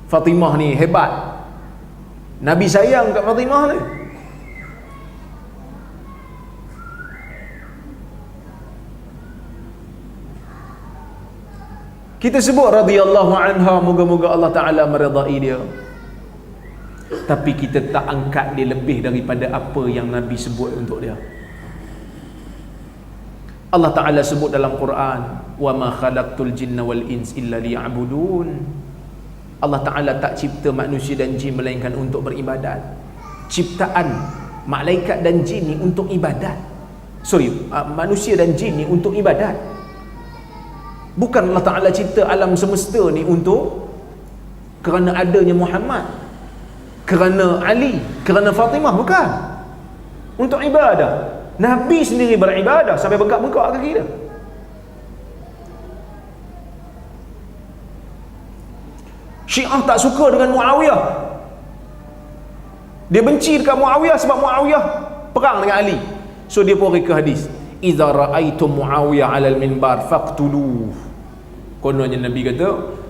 [SPEAKER 1] Fatimah ni hebat. Nabi sayang kat Fatimah ni. Kita sebut radhiyallahu anha, moga-moga Allah Ta'ala meredai dia. Tapi kita tak angkat dia lebih daripada apa yang Nabi sebut untuk dia. Allah Ta'ala sebut dalam Quran, wa ma khalaqtul jinna wal ins illa liya'budun. Allah Ta'ala tak cipta manusia dan jin melainkan untuk beribadat. Ciptaan malaikat dan jin ni untuk ibadat. Manusia dan jin ni untuk ibadat. Bukan Allah Ta'ala cipta alam semesta ni untuk kerana adanya Muhammad, kerana Ali, kerana Fatimah. Bukan. Untuk ibadah. Nabi sendiri beribadah sampai bengkak-bengkak kaki dia. Syiah tak suka dengan Muawiyah. Dia benci dekat Muawiyah sebab Muawiyah perang dengan Ali. So dia pun reka hadis, idza ra'aitum Muawiyah 'alal minbar faqtuluh. Kononnya Nabi kata,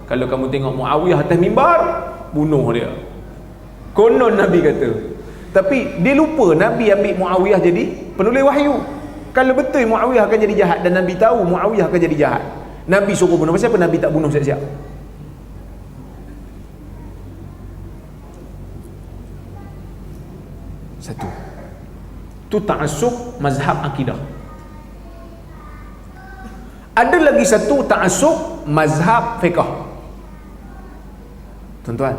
[SPEAKER 1] kalau kamu tengok Muawiyah atas mimbar, bunuh dia. Konon Nabi kata. Tapi dia lupa Nabi ambil Muawiyah jadi penulis wahyu. Kalau betul Muawiyah akan jadi jahat dan Nabi tahu Muawiyah akan jadi jahat, Nabi suruh bunuh. Pasal apa Nabi tak bunuh siap-siap? Satu, tu ta'assub mazhab akidah. Ada lagi satu ta'assub mazhab fiqh. Tuan-tuan,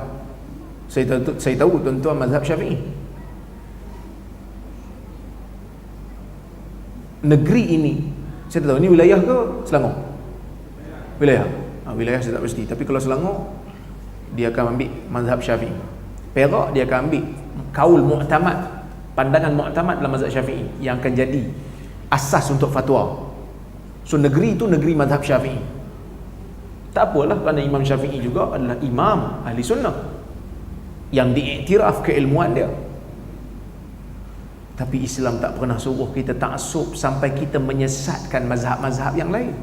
[SPEAKER 1] saya tahu tuan-tuan mazhab Syafi'i. Negeri ini, saya tak tahu ni wilayah ke Selangor? Wilayah. Wilayah saya tak pasti. Tapi kalau Selangor, dia akan ambil mazhab Syafi'i. Perak dia akan ambil kaul mu'tamad, pandangan mu'tamad dalam mazhab Syafi'i yang akan jadi asas untuk fatwa. So negeri itu negeri mazhab Syafi'i. Tak apalah, kerana Imam Syafi'i juga adalah imam ahli sunnah yang diiktiraf keilmuan dia. Tapi Islam tak pernah suruh kita ta'assub sampai kita menyesatkan mazhab-mazhab yang lain.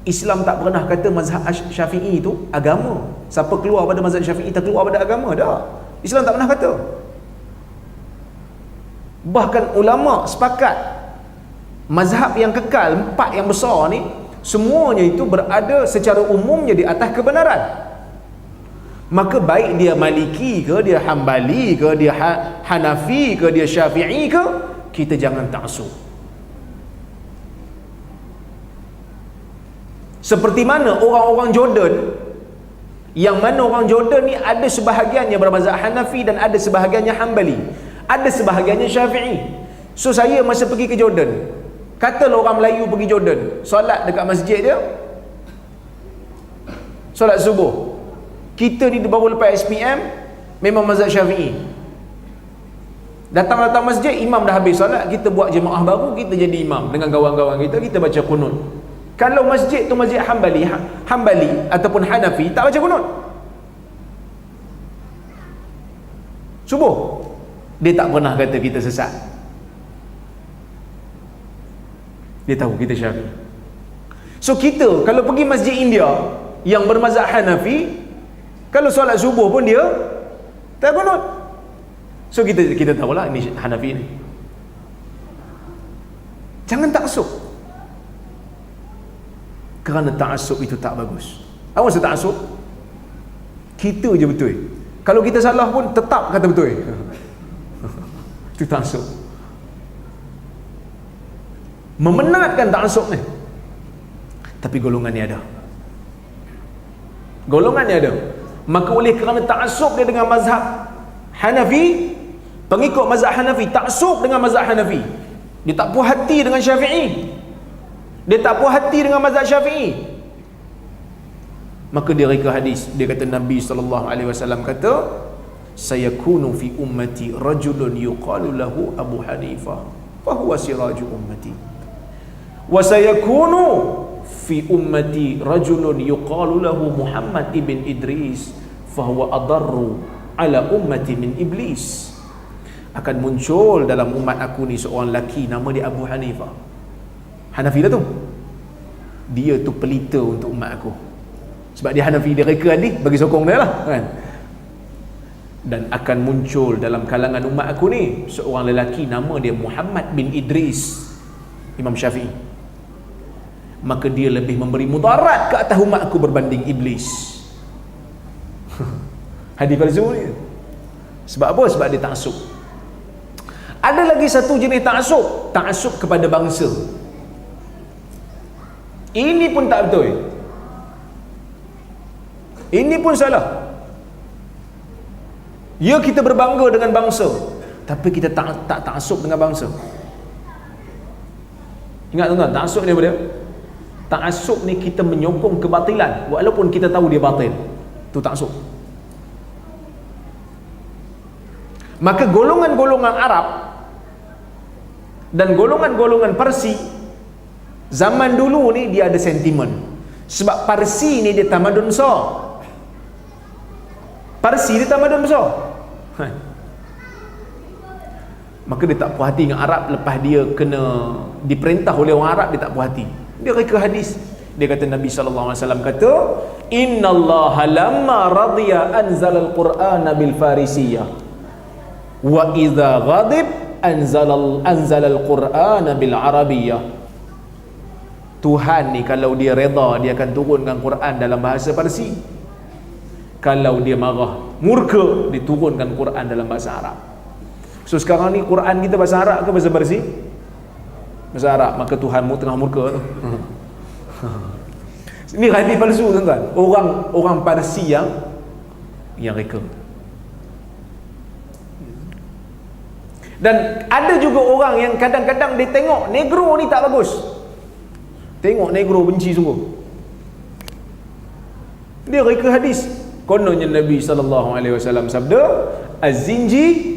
[SPEAKER 1] Islam tak pernah kata mazhab Syafi'i itu agama. Siapa keluar pada mazhab Syafi'i tak keluar pada agama. Dah. Islam tak pernah kata. Bahkan ulama sepakat mazhab yang kekal, empat yang besar ni, semuanya itu berada secara umumnya di atas kebenaran. Maka baik dia Maliki ke, dia Hambali ke, dia Hanafi ke, dia Syafi'i ke, kita jangan ta'assub. Seperti mana orang-orang Jordan, yang mana orang Jordan ni ada sebahagiannya bermazhab Hanafi dan ada sebahagiannya Hambali, ada sebahagiannya Syafi'i. So saya masa pergi ke Jordan, katalah orang Melayu pergi Jordan, solat dekat masjid dia, solat subuh. Kita ni baru lepas SPM memang mazhab Syafi'i. Datang masjid, imam dah habis solat, kita buat jemaah baru, kita jadi imam dengan kawan-kawan kita baca kunut. Kalau masjid tu masjid Hambali ataupun Hanafi, tak baca kunut. Subuh, dia tak pernah kata kita sesat. Dia tahu kita Syafi'i. So kita kalau pergi masjid India yang bermazhab Hanafi, kalau solat subuh pun dia tak kunut. So kita tahulah ini Hanafi ni. Jangan ta'assub. Kerana ta'assub itu tak bagus. Apa maksud ta'assub? Kita je betul. Kalau kita salah pun tetap kata betul. Itu ta'assub. Memenatkan ta'assub ni. Tapi golongan ni ada. Golongan ni ada. Maka oleh kerana ta'assub dia dengan mazhab Hanafi, pengikut mazhab Hanafi ta'assub dengan mazhab Hanafi, dia tak puas hati dengan Syafi'i, dia tak puas hati dengan mazhab Syafi'i, maka dia reka hadis. Dia kata Nabi SAW kata, sayakunu fi ummati rajulun yuqalu lahu Abu Hanifah fahuwa siraju ummati, wa sayakunu fi ummati rajulun yuqalu lahu Muhammad ibn Idris fahuwa adarru ala ummati min iblis. Akan muncul dalam umat aku ni seorang lelaki nama dia Abu Hanifah. Hanafi lah tu. Dia tu pelita untuk umat aku. Sebab dia Hanafi, dia reka hadis, bagi sokong dia lah kan. Dan akan muncul dalam kalangan umat aku ni seorang lelaki nama dia Muhammad bin Idris, Imam Syafi'i. Maka dia lebih memberi mudarat ke atas umat aku berbanding iblis. Hadis palsu ni. Sebab apa? Sebab dia ta'assub. Ada lagi satu jenis ta'assub, ta'assub kepada bangsa. Ini pun tak betul. Ini pun salah. Ya, kita berbangga dengan bangsa, tapi kita tak ta'assub dengan bangsa. Ingat tuan-tuan, ta'assub ni apa dia? Ta'assub ni kita menyokong kebatilan walaupun kita tahu dia batil. Itu ta'assub. Maka golongan-golongan Arab dan golongan-golongan Parsi zaman dulu ni dia ada sentimen. Sebab Parsi ni dia tamadun besar. Parsi dia tamadun besar. Maka dia tak puas hati dengan Arab. Lepas dia kena diperintah oleh orang Arab, dia tak puas hati. Dia reka hadis. Dia kata Nabi SAW kata, innallaha lamma radiya anzalal qur'ana bil farisiyah wa idza ghadib anzalal qur'ana bil arabiyyah. Tuhan ni kalau dia reda, dia akan turunkan Quran dalam bahasa Parsi. Kalau dia marah, murka, diturunkan Quran dalam bahasa Arab. So sekarang ni Quran kita bahasa Arab ke bahasa Parsi? Bahasa Arab. Maka Tuhanmu tengah murka tu. Ini hadis palsu tuan-tuan. Orang Parsi yang reka. Dan ada juga orang yang kadang-kadang dia tengok negro ni tak bagus. Tengok negro benci sungguh. Dia reka hadis. Kononnya Nabi SAW sabda, Az-zinji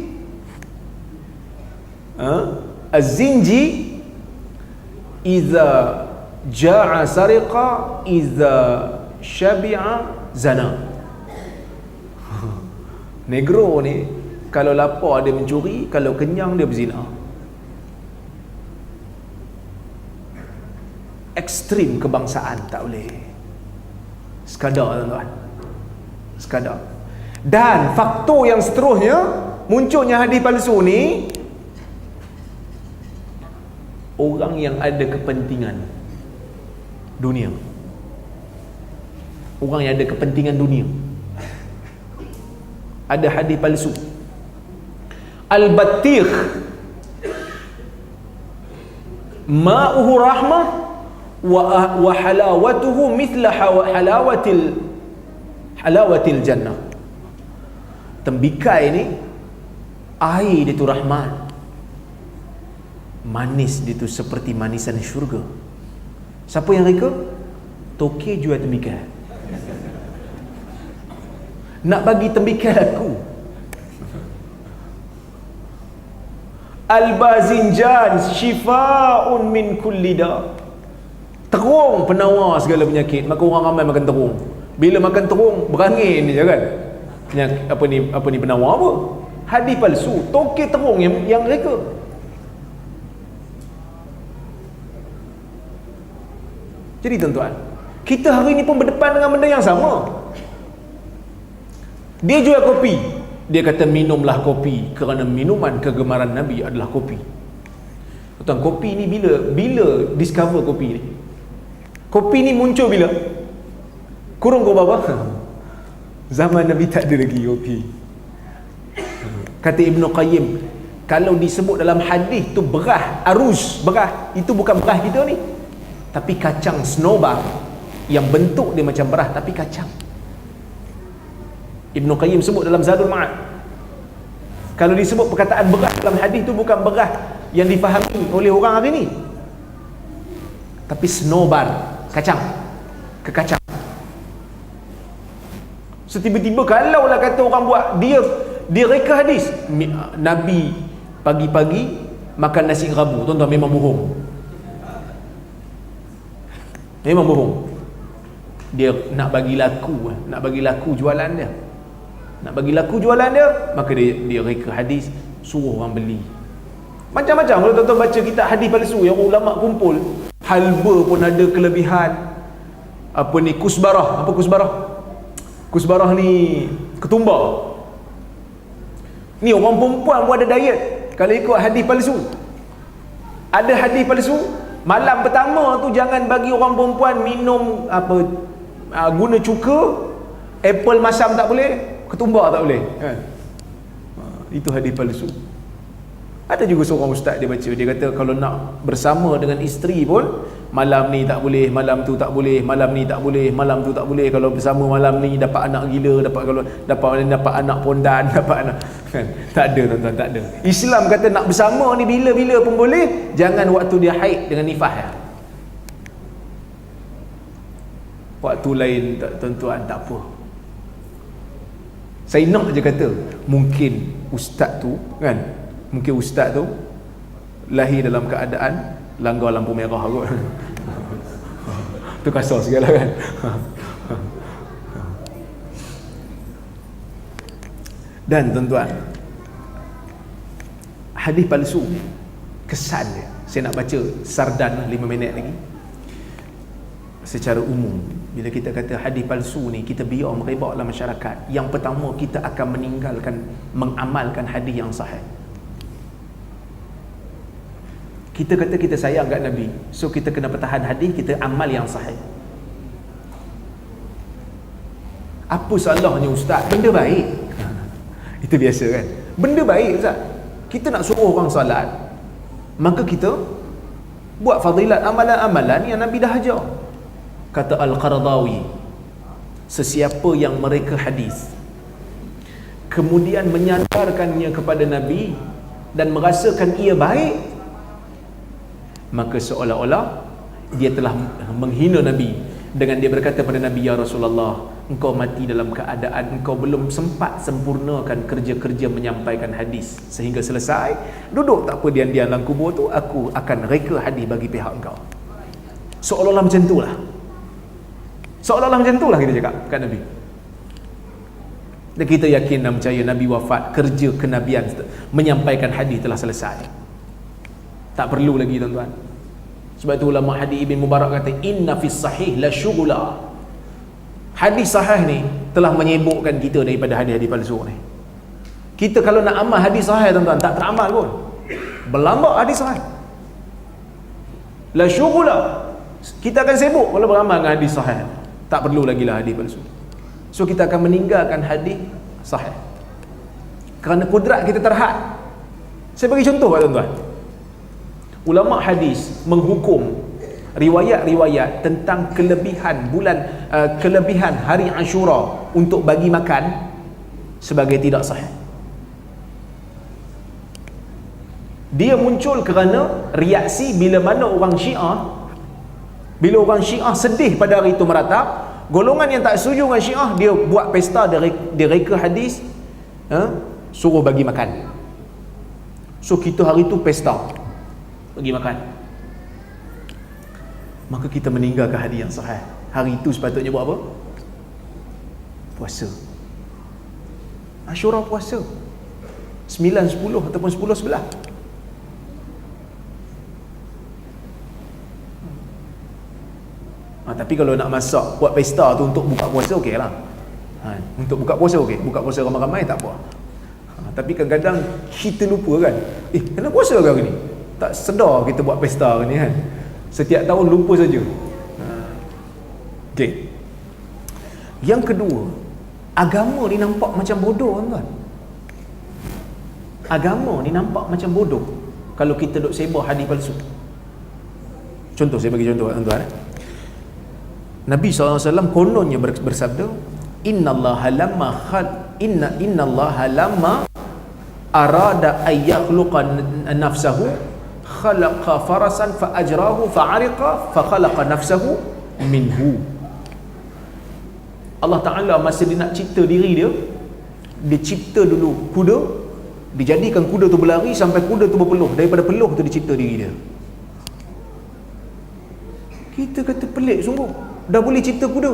[SPEAKER 1] iza ja'a sariqa iza syabi'a zana. Negro ni kalau lapar dia mencuri, kalau kenyang dia berzina. Ekstrim kebangsaan tak boleh. Sekadar tuan-tuan. Sekadar. Dan faktor yang seterusnya, munculnya hadis palsu ni, orang yang ada kepentingan dunia. Orang yang ada kepentingan dunia. Ada hadis palsu. Al-battikh ma'uhu rahmah wa halawatuhu mithla halawatil jannah. Tembikai ni air dia tu rahmat, manis dia tu seperti manisan syurga. Siapa yang reka? Toke jual tembikai. Nak bagi tembikai aku. Al-bazinjan shifaa'un min kulli da. Terung penawar segala penyakit. Maka orang ramai makan terung. Bila makan terung berangin je kan. Apa ni penawar apa? Hadis palsu, tokek terung yang reka. Jadi tuan-tuan, kita hari ni pun berdepan dengan benda yang sama. Dia jual kopi. Dia kata minumlah kopi kerana minuman kegemaran Nabi adalah kopi. Tuan, kopi ni bila discover kopi ni? Kopi ni muncul bila? Kurung ke berapa? Zaman Nabi tak ada lagi kopi. Kata Ibn Qayyim, kalau disebut dalam hadis tu berah, arus, berah, itu bukan berah kita ni, tapi kacang snobar yang bentuk dia macam berah tapi kacang. Ibn Qayyim sebut dalam Zadul Ma'ad, kalau disebut perkataan berah dalam hadis tu bukan berah yang difahami oleh orang hari ni, tapi snobar, kacang, kekacang. So tiba-tiba kalau lah kata orang buat, dia reka hadis Nabi pagi-pagi makan nasi rabu, tuan-tuan, memang bohong. Memang bohong. Dia nak bagi laku jualan dia. Nak bagi laku jualan dia, maka dia reka hadis, suruh orang beli. Macam-macam kalau tuan-tuan baca kitab hadis palsu yang ulama kumpul, halba pun ada kelebihan. Apa ni kusbarah? Apa kusbarah? Kusbarah ni ketumbar. Ni orang perempuan pun ada diet kalau ikut hadis palsu. Ada hadis palsu, malam pertama tu jangan bagi orang perempuan minum guna cuka, apple masam tak boleh, ketumbar tak boleh kan? Itu hadis palsu. Ada juga seorang ustaz, dia baca, dia kata kalau nak bersama dengan isteri pun, malam ni tak boleh, malam tu tak boleh, malam ni tak boleh, malam tu tak boleh. Kalau bersama malam ni dapat anak gila, dapat anak pondan, dapat anak kan? Tak ada tuan-tuan, tak ada. Islam kata nak bersama ni bila-bila pun boleh, jangan waktu dia haid dengan nifas ya. Waktu lain tuan-tuan tak apa. Saya nak je kata, mungkin ustaz tu kan, mungkin ustaz tu lahir dalam keadaan langgar lampu merah kot. Tu kasar segala kan. Dan tuan-tuan, hadis palsu, kesan dia, saya nak baca sardan 5 minit lagi. Secara umum, bila kita kata hadis palsu ni, kita biar merebak dalam masyarakat. Yang pertama, kita akan mengamalkan hadis yang sahih. Kita kata kita sayang kat Nabi, so kita kena pertahan hadis, kita amal yang sahih. Apa salahnya ustaz? Benda baik. Itu biasa kan? Benda baik ustaz. Kita nak suruh orang salat, maka kita buat fadilat amalan-amalan yang Nabi dah ajar. Kata Al-Qaradawi, sesiapa yang mereka hadis kemudian menyandarkannya kepada Nabi dan merasakan ia baik, maka seolah-olah dia telah menghina Nabi dengan dia berkata pada Nabi, ya Rasulullah, engkau mati dalam keadaan engkau belum sempat sempurnakan kerja-kerja menyampaikan hadis sehingga selesai, duduk tak apa diam-diam dalam kubur tu, aku akan reka hadis bagi pihak engkau. Seolah-olah macam itulah, seolah-olah macam itulah kita cakap kat Nabi. Dan kita yakin dan percaya Nabi wafat, kerja kenabian menyampaikan hadis telah selesai. Tak perlu lagi tuan-tuan. Sebab tu ulama hadis Ibn Mubarak kata, inna fis sahih la syughla. Hadis sahih ni telah menyibukkan kita daripada hadis-hadis palsu ni. Kita kalau nak amal hadis sahih tuan-tuan, tak teramal pun. Berlambak hadis sahih. La syughla. Kita akan sibuk kalau beramal dengan hadis sahih. Tak perlu lagi lah hadis palsu. So kita akan meninggalkan hadis sahih kerana kudrat kita terhad. Saya bagi contoh tuan-tuan. Ulama hadis menghukum riwayat-riwayat tentang kelebihan hari Ashura untuk bagi makan sebagai tidak sahih. Dia muncul kerana reaksi bila orang Syiah sedih pada hari itu meratap. Golongan yang tak setuju dengan Syiah, dia buat pesta, dia reka hadis, suruh bagi makan. So kita hari tu pesta, pergi makan, maka kita meninggalkan hadis yang sahih. Hari itu sepatutnya buat apa? Puasa. Asyura puasa 9, 10 ataupun 10, 11. Tapi kalau nak masak, buat pesta tu untuk buka puasa, okey lah. Untuk buka puasa okey, buka puasa ramai-ramai tak apa. Tapi kadang-kadang kita lupa kan, kena puasa ke hari ni? Tak sedar kita buat pesta hari ni kan. Setiap tahun lupa saja. Okey. Yang kedua, agama ni nampak macam bodoh, tuan-tuan. Agama ni nampak macam bodoh kalau kita duk sebar hadis palsu. Contoh, saya bagi contoh tuan-tuan. Nabi SAW kononnya bersabda, innallaha lamma arada ay yakhluqa nafsahu khalaqa farasan fa ajrahu fa ariqa fa khalaqa nafsahu minhu. Allah Ta'ala masa dia nak cipta diri dia, dia cipta dulu kuda, dijadikan kuda tu berlari sampai kuda tu berpeluh, daripada peluh tu dia cipta diri dia. Kita kata pelik sungguh, dah boleh cipta kuda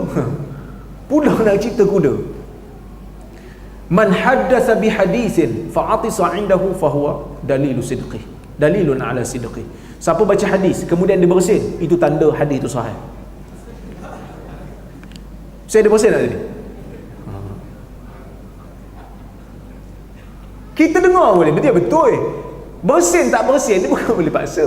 [SPEAKER 1] pula nak cipta kuda. Man haddatsa bi haditsin fa atisa indahu fa huwa dalilun ala sidqi. Siapa baca hadis kemudian dia bersin, itu tanda hadis itu sahih. Saya ada bersin tak tadi? Kita dengar boleh, betul. Bersin tak bersin ni bukan boleh paksa.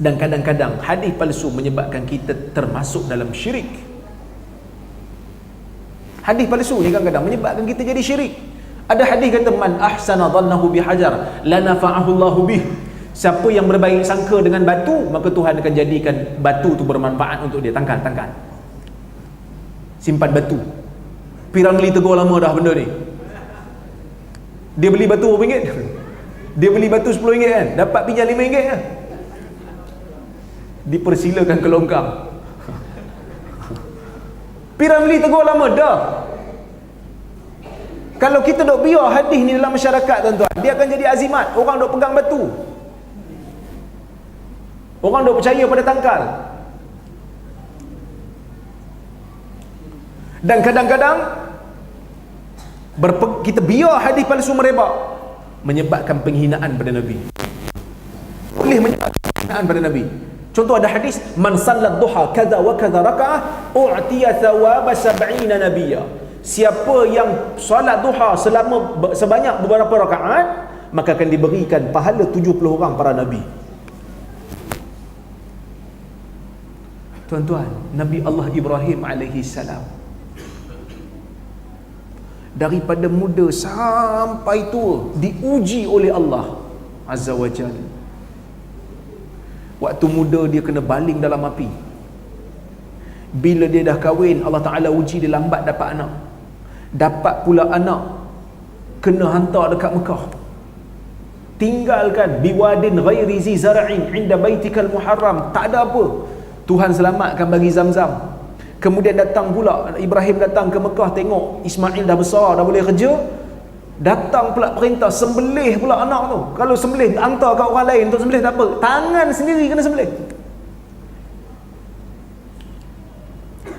[SPEAKER 1] Dan kadang-kadang hadis palsu menyebabkan kita termasuk dalam syirik. Hadis palsu ni kadang-kadang menyebabkan kita jadi syirik. Ada hadis kata, man ahsana dhannahu bihajar la nafa'ahu Allahu bih. Siapa yang berbaik sangka dengan batu, maka Tuhan akan jadikan batu tu bermanfaat untuk dia. Tangkal simpan batu. Pirangli tegur lama dah benda ni. Dia beli batu berapa ringgit? Dia beli batu 10 ringgit kan, dapat pinjam 5 ringgit kan, dipersilakan ke longkang. Piramli tegur lama dah. Kalau kita dok biar hadis ni dalam masyarakat, tuan-tuan, dia akan jadi azimat. Orang dok pegang batu, orang dok percaya pada tangkal. Dan kadang-kadang kita biar hadis palsu merebak, menyebabkan penghinaan pada Nabi. Boleh menyebabkan penghinaan pada Nabi. Contoh, ada hadis, man sallat duha kadza wa kadza raka'ah u'tiya thawab 70 nabiyya. Siapa yang solat duha sebanyak beberapa rakaat, maka akan diberikan pahala 70 orang para nabi. Tuan-tuan, Nabi Allah Ibrahim alaihi salam, daripada muda sampai tua diuji oleh Allah Azza wa Jalla. Waktu muda dia kena baling dalam api. Bila dia dah kahwin, Allah Ta'ala uji dia lambat dapat anak. Dapat pula anak, kena hantar dekat Mekah. Tinggalkan biwadin ghairi zi zara'in inda baitikal muharram. Tak ada apa, Tuhan selamatkan bagi Zamzam. Kemudian datang pula, Ibrahim datang ke Mekah, tengok Ismail dah besar, dah boleh kerja. Datang pula perintah sembelih pula anak tu. Kalau sembelih hantar kat orang lain untuk sembelih tak apa, tangan sendiri kena sembelih.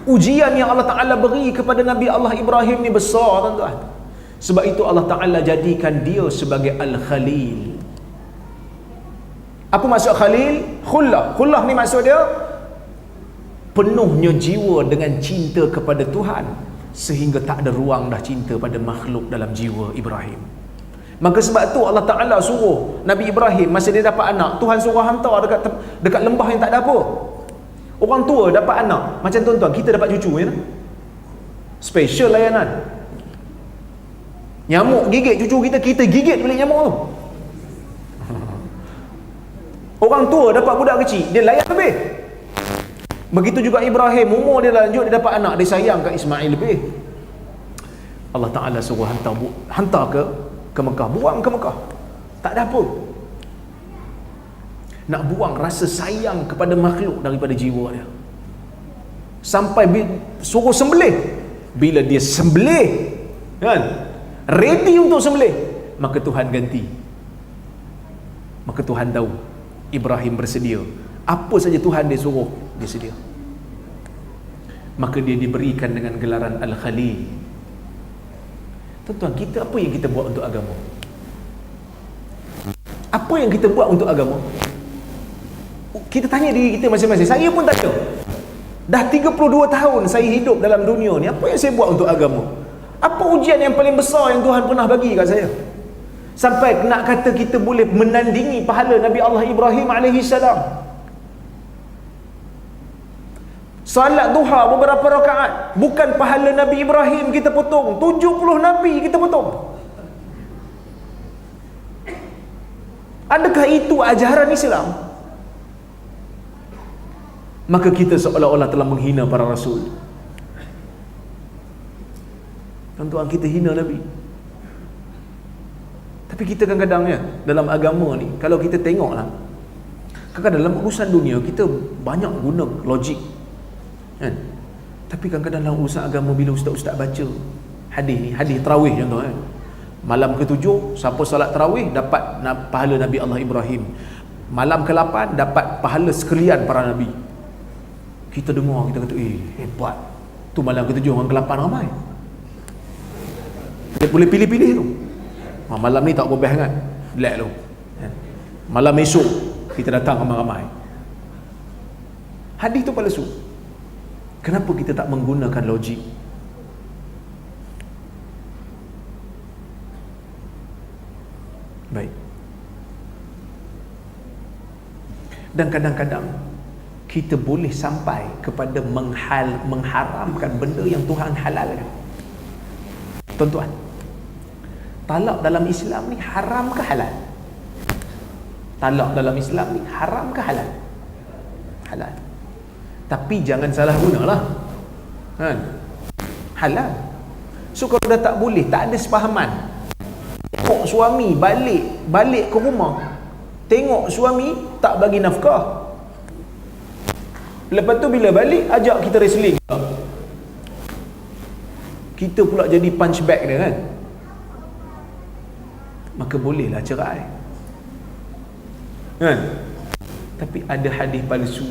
[SPEAKER 1] Ujian yang Allah Ta'ala beri kepada Nabi Allah Ibrahim ni besar, tuan-tuan. Sebab itu Allah Ta'ala jadikan dia sebagai Al-Khalil. Apa maksud Khalil? Khullah ni maksud dia penuhnya jiwa dengan cinta kepada Tuhan, sehingga tak ada ruang dah cinta pada makhluk dalam jiwa Ibrahim. Maka sebab tu Allah Ta'ala suruh Nabi Ibrahim, masa dia dapat anak, Tuhan suruh hantar dekat lembah yang tak ada apa. Orang tua dapat anak, macam tuan-tuan, kita dapat cucu ya? Special layanan. Nyamuk gigit cucu kita, kita gigit balik nyamuk tu. Orang tua dapat budak kecil, dia layan lebih. Begitu juga Ibrahim, umur dia lanjut, dia dapat anak, dia sayang kat Ismail lebih. Allah Ta'ala suruh hantar ke Mekah, buang ke Mekah. Tak ada apa. Nak buang rasa sayang kepada makhluk daripada jiwa dia. Sampai suruh sembelih. Bila dia sembelih, kan, ready untuk sembelih, maka Tuhan ganti. Maka Tuhan tahu Ibrahim bersedia. Apa saja Tuhan dia suruh, dia sedia. Maka dia diberikan dengan gelaran Al-Khalil. Tuan-tuan, kita apa yang kita buat untuk agama? Apa yang kita buat untuk agama? Kita tanya diri kita masing-masing. Saya pun tak tahu. Dah 32 tahun saya hidup dalam dunia ni, apa yang saya buat untuk agama? Apa ujian yang paling besar yang Tuhan pernah bagi kat saya? Sampai nak kata kita boleh menandingi pahala Nabi Allah Ibrahim AS. Salat duha beberapa rakaat, bukan pahala Nabi Ibrahim kita potong, 70 Nabi kita potong. Adakah itu ajaran Islam? Maka kita seolah-olah telah menghina para rasul. Tuan-tuan, kita hina Nabi. Tapi kita kadang-kadang ya, dalam agama ni, kalau kita tengoklah, kadang-kadang dalam urusan dunia kita banyak guna logik, kan? Tapi kadang-kadang dalam urusan agama, bila ustaz-ustaz baca hadis ni, hadis tarawih contoh, kan? Malam ke-7 siapa salat tarawih dapat pahala Nabi Allah Ibrahim. Malam ke-8 dapat pahala sekalian para nabi. Kita dengar, kita kata, hebat. Tu malam ke-7 orang ke-8 ramai. Dia boleh pilih-pilih tu. Malam ni tak berubah sangat, relax tu. Malam esok kita datang ramai-ramai. Hadis tu palsu. Kenapa kita tak menggunakan logik? Baik. Dan kadang-kadang kita boleh sampai kepada mengharamkan benda yang Tuhan halalkan. Tuan-tuan, talak dalam Islam ni haram ke halal? Talak dalam Islam ni haram ke halal? Halal. Tapi jangan salah gunalah, kan? Halal. So kalau dah tak boleh, tak ada sepahaman, tengok suami balik ke rumah, tengok suami tak bagi nafkah, lepas tu bila balik ajak kita wrestling, kita pula jadi punch bag dia, kan? Maka bolehlah cerai, kan? Tapi ada hadis palsu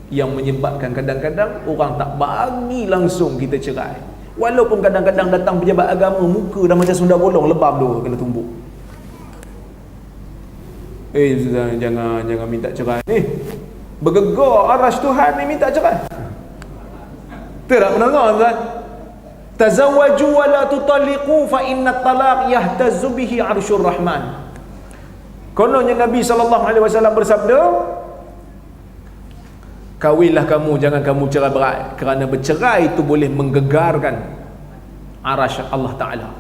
[SPEAKER 1] yang menyebabkan kadang-kadang orang tak bagi langsung kita cerai. Walaupun kadang-kadang datang pejabat agama, muka dah macam sunda bolong, lebam tu kena tumbuk. Jangan minta cerai ni. Bergegar aras Tuhan ni minta cerai. Tak pernah dengar, tuan? Tazawwaju wa la tutalliqu fa inna at-talaq yahtazzu bihi 'arsyur rahman. Kononnya Nabi SAW bersabda, kahwinlah kamu, jangan kamu cerai berai, kerana bercerai itu boleh menggegarkan arasy Allah Ta'ala.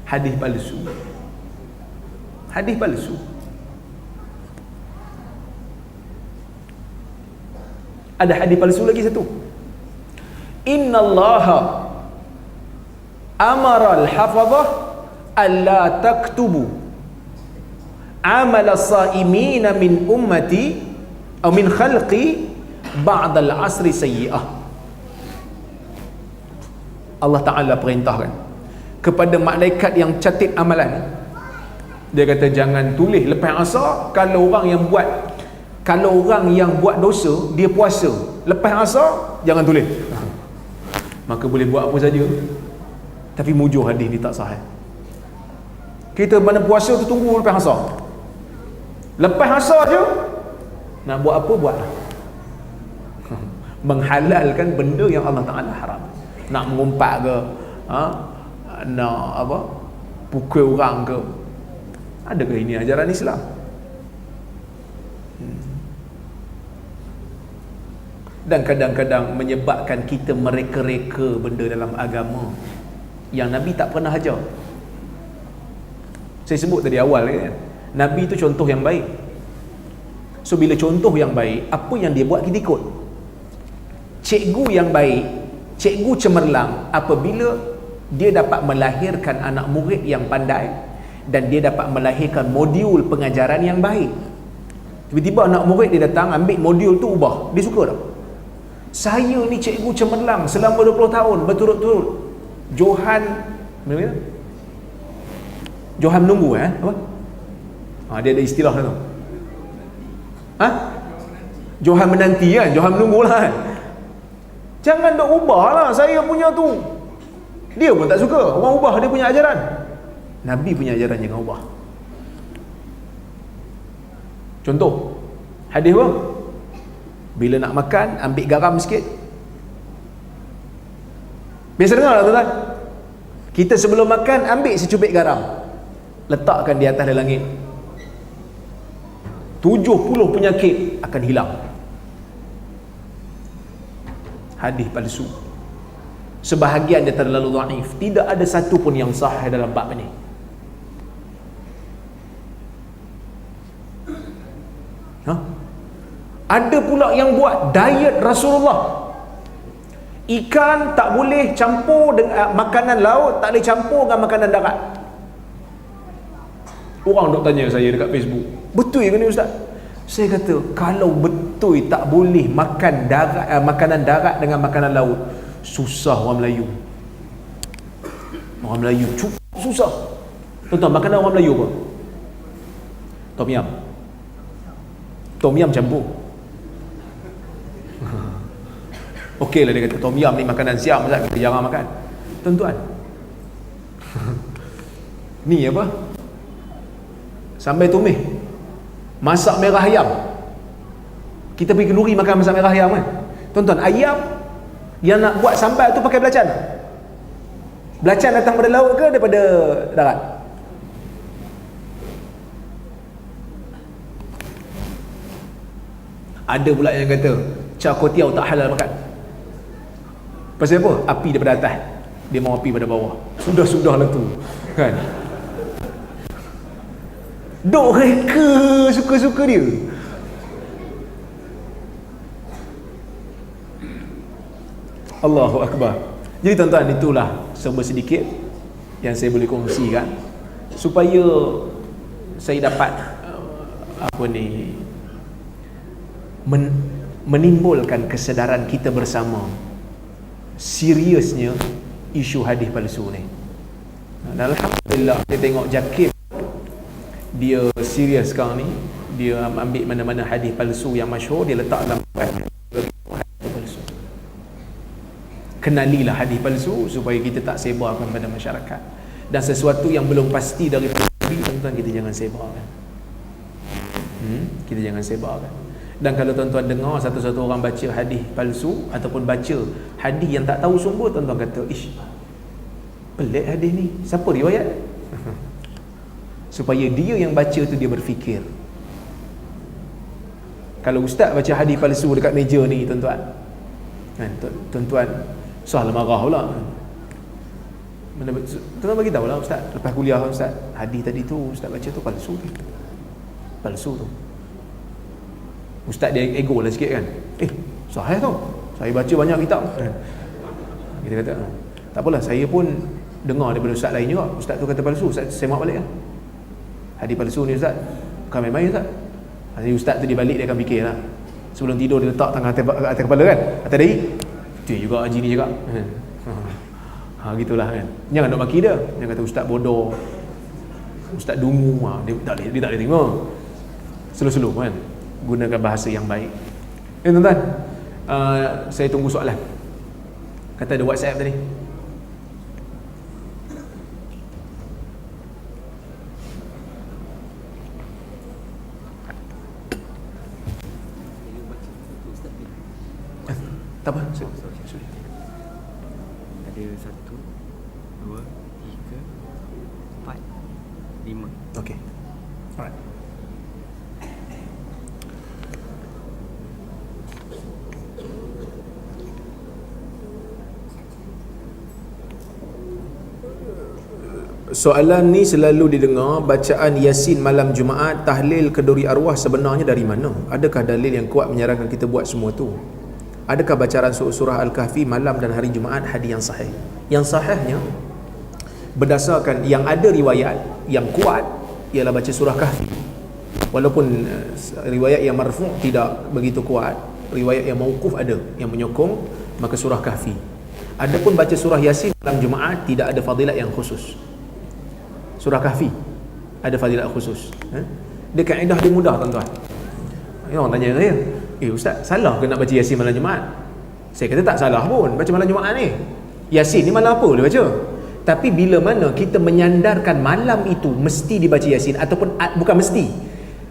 [SPEAKER 1] Hadis palsu. Hadis palsu. Ada hadis palsu lagi satu. Innallaha amara al-hafadhah alla taktubu amal as-saimina min ummati atau min khalqi ba'da al-asri sayyi'ah. Allah Ta'ala perintahkan kepada malaikat yang catat amalan, dia kata jangan tulis lepas asar. Kalau orang yang buat dosa, dia puasa lepas asar, jangan tulis. Maka boleh buat apa saja, tapi mujur hadis ni tak sahih. Kita mana puasa tu tunggu lepas asar, lepas asar je nak buat apa buat. Menghalalkan benda yang Allah Ta'ala haram. Nak mengumpat ke, nak apa, pukul orang ke, adakah ini ajaran Islam? Dan kadang-kadang menyebabkan kita mereka-reka benda dalam agama yang Nabi tak pernah ajar. Saya sebut tadi awal, kan, Nabi tu contoh yang baik. So bila contoh yang baik, apa yang dia buat kita ikut. Cikgu yang baik, cikgu cemerlang apabila dia dapat melahirkan anak murid yang pandai dan dia dapat melahirkan modul pengajaran yang baik. Tiba-tiba anak murid dia datang ambil modul tu ubah, dia suka tak? Saya ni cikgu cemerlang selama 20 tahun berturut-turut. Johan menunggu apa? Dia ada istilah tu. Johan menanti kan, Johan menunggu lah kan. Jangan dok ubah lah saya punya tu. Dia pun tak suka orang ubah dia punya ajaran. Nabi punya ajaran jangan ubah. Contoh hadis apa? Bila nak makan ambil garam sikit. Biasa dengar tak tuan? Kita sebelum makan ambil secubit garam, letakkan di atas langit. 70 penyakit akan hilang. Hadis palsu. Sebahagian dia terlalu dhaif. Tidak ada satu pun yang sahih dalam bab ini. Ada pula yang buat diet Rasulullah. Ikan tak boleh campur dengan makanan laut, tak boleh campur dengan makanan darat. Orang dok tanya saya dekat Facebook, betul ke ni ustaz? Saya kata, kalau betul tak boleh makan darat, makanan darat dengan makanan laut, susah orang Melayu. Orang Melayu cukup susah. Tuan-tuan, makanan orang Melayu apa? Tom yam. Tom yam campur. Okey lah dia kata, tom yam ni makanan siap, masa kita jarang makan. Tuan-tuan, ni apa? Sambal tumis, masak merah ayam. Kita pergi kenduri makan masak merah ayam kan. Tuan-tuan, ayam yang nak buat sambal tu pakai belacan. Belacan datang pada laut ke daripada darat? Ada pula yang kata char kway teow tak halal makan. Pasal apa? Api daripada atas, dia mau api pada bawah. Sudah-sudahlah tu kan. Dok reka suka-suka dia. Allahu Akbar. Jadi tuan-tuan, itulah serba sedikit yang saya boleh kongsikan supaya saya dapat menimbulkan kesedaran kita bersama seriusnya isu hadis palsu ni. Dan alhamdulillah kita tengok Jakib, dia serius sekarang ni. Dia ambil mana-mana hadis palsu yang masyhur, dia letak dalam hadis palsu. Kenalilah hadis palsu supaya kita tak sebarkan pada masyarakat. Dan sesuatu yang belum pasti daripada Nabi, tuan-tuan, kita jangan sebarkan. Kita jangan sebarkan. Dan kalau tuan-tuan dengar satu-satu orang baca hadis palsu ataupun baca hadis yang tak tahu sumber, tuan-tuan kata, ish, pelik hadis ni, siapa riwayat? Supaya dia yang baca tu dia berfikir. Kalau ustaz baca hadis palsu dekat meja ni, tuan-tuan, kan, tuan-tuan salah marah pula. Tuan-tuan bagi tahu lah ustaz, lepas kuliah ustaz, hadis tadi tu ustaz baca tu palsu tu. Palsu tu. Ustaz dia ego lah sikit kan. Sahih tau, saya baca banyak kitab. Kita kata, tak apalah, saya pun dengar daripada ustaz lain juga. Ustaz tu kata palsu, ustaz semak balik lah. Hadis palsu ni ustaz, bukan main-main ustaz. Jadi ustaz tu dia balik, dia akan fikir lah. Sebelum tidur dia letak tangan atas kepala kan, atas dahi. Itu juga haji ni cakap. Gitulah kan. Jangan nak maki dia. Jangan kata ustaz bodoh, ustaz dungu. Dia tak boleh terima. Slow-slow kan, gunakan bahasa yang baik. Tuan-tuan, saya tunggu soalan. Kata ada WhatsApp tadi. Tak apa. Sorry.
[SPEAKER 2] Ada 1, 2, 3, 4, 5.
[SPEAKER 1] Okey. Alright. Soalan ni selalu didengar, bacaan Yasin malam Jumaat, tahlil keduri arwah sebenarnya dari mana? Adakah dalil yang kuat menyarankan kita buat semua tu? Adakah bacaan surah Al-Kahfi malam dan hari Jumaat hadis yang sahih? Yang sahihnya berdasarkan yang ada riwayat yang kuat ialah baca surah Kahfi. Walaupun riwayat yang marfu' tidak begitu kuat, riwayat yang mauquf ada yang menyokong maka surah Kahfi. Adapun baca surah Yasin dalam Jumaat tidak ada fadilat yang khusus. Surah Kahfi ada fadilat khusus. Dia kaedah dia mudah tuan-tuan. Orang tanya saya, ustaz, salah ke nak baca Yasin malam Jumaat? Saya kata tak salah pun baca malam Jumaat ni. Yasin ni malam apa boleh baca? Tapi bila mana kita menyandarkan malam itu mesti dibaca Yasin, ataupun bukan mesti,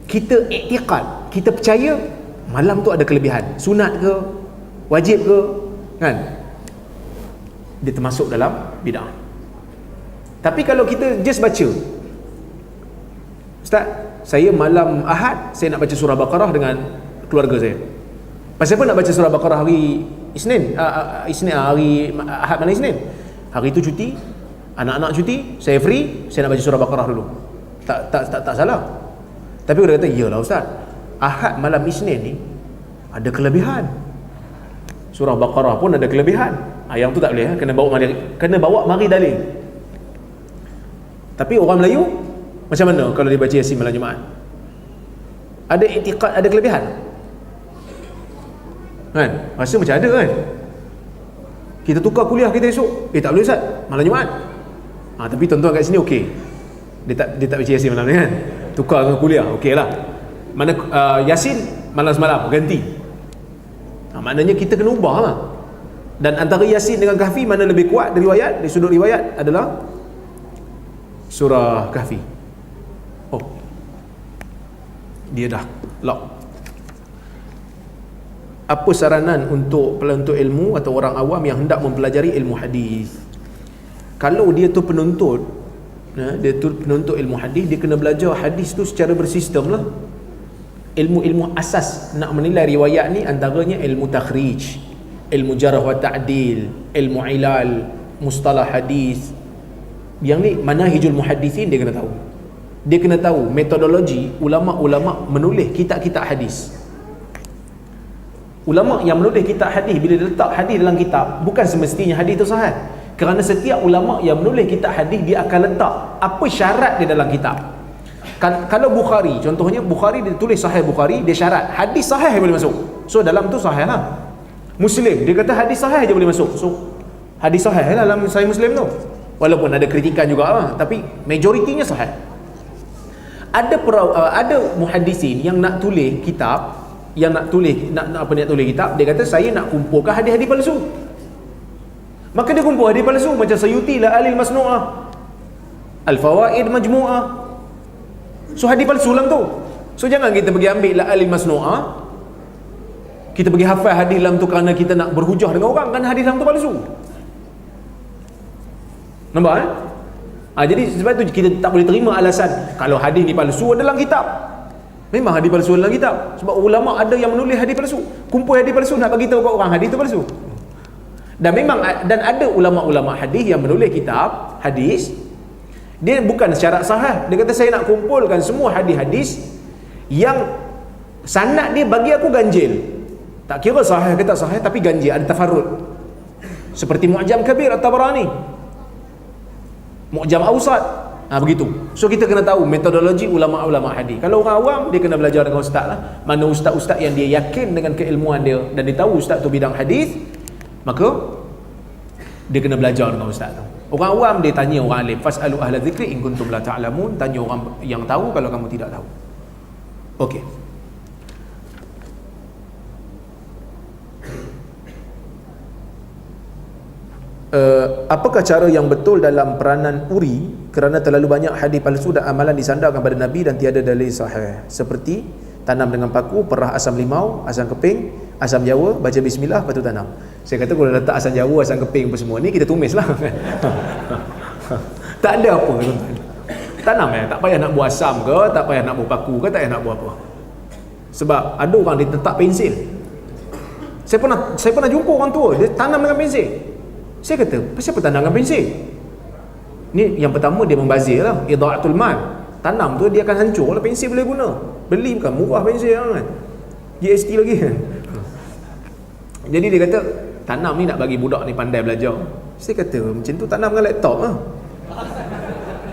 [SPEAKER 1] kita iktiqad, kita percaya malam tu ada kelebihan, sunat ke, wajib ke, kan, dia termasuk dalam bid'ah. Tapi kalau kita just baca, ustaz, saya malam Ahad saya nak baca surah Baqarah dengan keluarga saya. Pasal apa nak baca surah Baqarah hari Isnin? Hari Ahad malam Isnin. Hari itu cuti, anak-anak cuti, saya free, saya nak baca surah Baqarah dulu. Tak salah. Tapi dia kata, iyalah ustaz, Ahad malam Isnin ni ada kelebihan. Surah Baqarah pun ada kelebihan. Yang tu tak boleh, kena bawa mari dalil. Tapi orang Melayu macam mana kalau dia baca Yasin malam Jumaat? Ada i'tiqad ada kelebihan? Kan? Rasa macam ada kan? Kita tukar kuliah kita esok, tak boleh ustaz, malam Jumaat. Tapi tuan-tuan kat sini okey. Dia tak baca Yasin malam ni kan? Tukar dengan kuliah, okey lah. Mana Yasin malam semalam, ganti. Maknanya kita kena ubah lah. Dan antara Yasin dengan Kahfi mana lebih kuat dari riwayat, dari sudut riwayat adalah surah Kahfi. Oh, dia dah lock. Apa saranan untuk penuntut ilmu atau orang awam yang hendak mempelajari ilmu hadis? Kalau dia tu penuntut, ilmu hadis, dia kena belajar hadis tu secara bersistem lah. Ilmu-ilmu asas nak menilai riwayat ni antaranya ilmu takhrij, ilmu jarh wa ta'dil, ilmu ilal, mustalah hadis. Yang ni manahijul muhaddisin dia kena tahu. Dia kena tahu metodologi ulama-ulama menulis kitab-kitab hadis. Ulama yang menulis kitab hadis, bila dia letak hadis dalam kitab, bukan semestinya hadis itu sahih. Kerana setiap ulama yang menulis kitab hadis, dia akan letak apa syarat dia dalam kitab. Kalau Bukhari, contohnya Bukhari dia tulis sahih Bukhari, dia syarat hadis sahih boleh masuk. So dalam tu sahih lah. Muslim, dia kata hadis sahih je boleh masuk. So hadis sahih lah dalam Sahih Muslim tu. Walaupun ada kritikan juga lah, tapi majoritinya sahih. Ada muhaddisin yang nak tulis kitab, yang nak tulis kitab, dia kata saya nak kumpulkan hadis-hadis palsu. Maka dia kumpul hadis palsu macam Sayuti la alil masnu'ah, Al-Fawaid Majmu'ah. So hadis palsu lah tu. So jangan kita pergi ambil la alil masnu'ah, kita pergi hafal hadis dalam tu kerana kita nak berhujah dengan orang, kan hadis dalam tu palsu. Nampak kan? Jadi sebab tu kita tak boleh terima alasan kalau hadis ni palsu dalam kitab. Memang hadis palsu dalam kitab. Sebab ulama ada yang menulis hadis palsu, kumpul hadis palsu nak bagi tahu kat orang hadis tu palsu. Dan memang ada ulama-ulama hadis yang menulis kitab hadis, dia bukan syarat sahih. Dia kata saya nak kumpulkan semua hadis-hadis yang sanad dia bagi aku ganjil. Tak kira sahih ke tak sahih, tapi ganjil, ada tafarrud. Seperti Mu'jam Kabir At-Tabarani, Mu'jam Awsat, begitu. So kita kena tahu metodologi ulama-ulama hadis. Kalau orang awam, dia kena belajar dengan ustaz lah. Mana ustaz-ustaz yang dia yakin dengan keilmuan dia dan dia tahu ustaz tu bidang hadis, maka dia kena belajar dengan ustaz tu. Orang awam dia tanya orang alim, fasalu ahla dzikri in kuntum la ta'lamun, tanya orang yang tahu kalau kamu tidak tahu. Okey. Apakah cara yang betul dalam peranan uri kerana terlalu banyak hadis palsu dan amalan disandarkan pada Nabi dan tiada dalil sahih, seperti tanam dengan paku, perah asam limau, asam keping, asam jawa, baca bismillah, lepas tu tanam. Saya kata kalau letak asam jawa, asam keping apa semua ni, kita tumis lah. Tak ada apa, tuan-tuan. Tanam tak payah nak buat asam ke, tak payah nak buat paku ke, tak payah nak buat apa. Sebab ada orang dia letak pensel. Saya pernah jumpa orang tua, dia tanam dengan pensel. Saya kata, kenapa tanam dengan pensel? Ni yang pertama dia membazir lah, idha'atul mal. Tanam tu dia akan hancur lah, pensel boleh guna. Beli bukan murah pensel kan, GST lagi kan. Jadi dia kata tanam ni nak bagi budak ni pandai belajar. Saya kata macam tu tanam dengan laptop lah,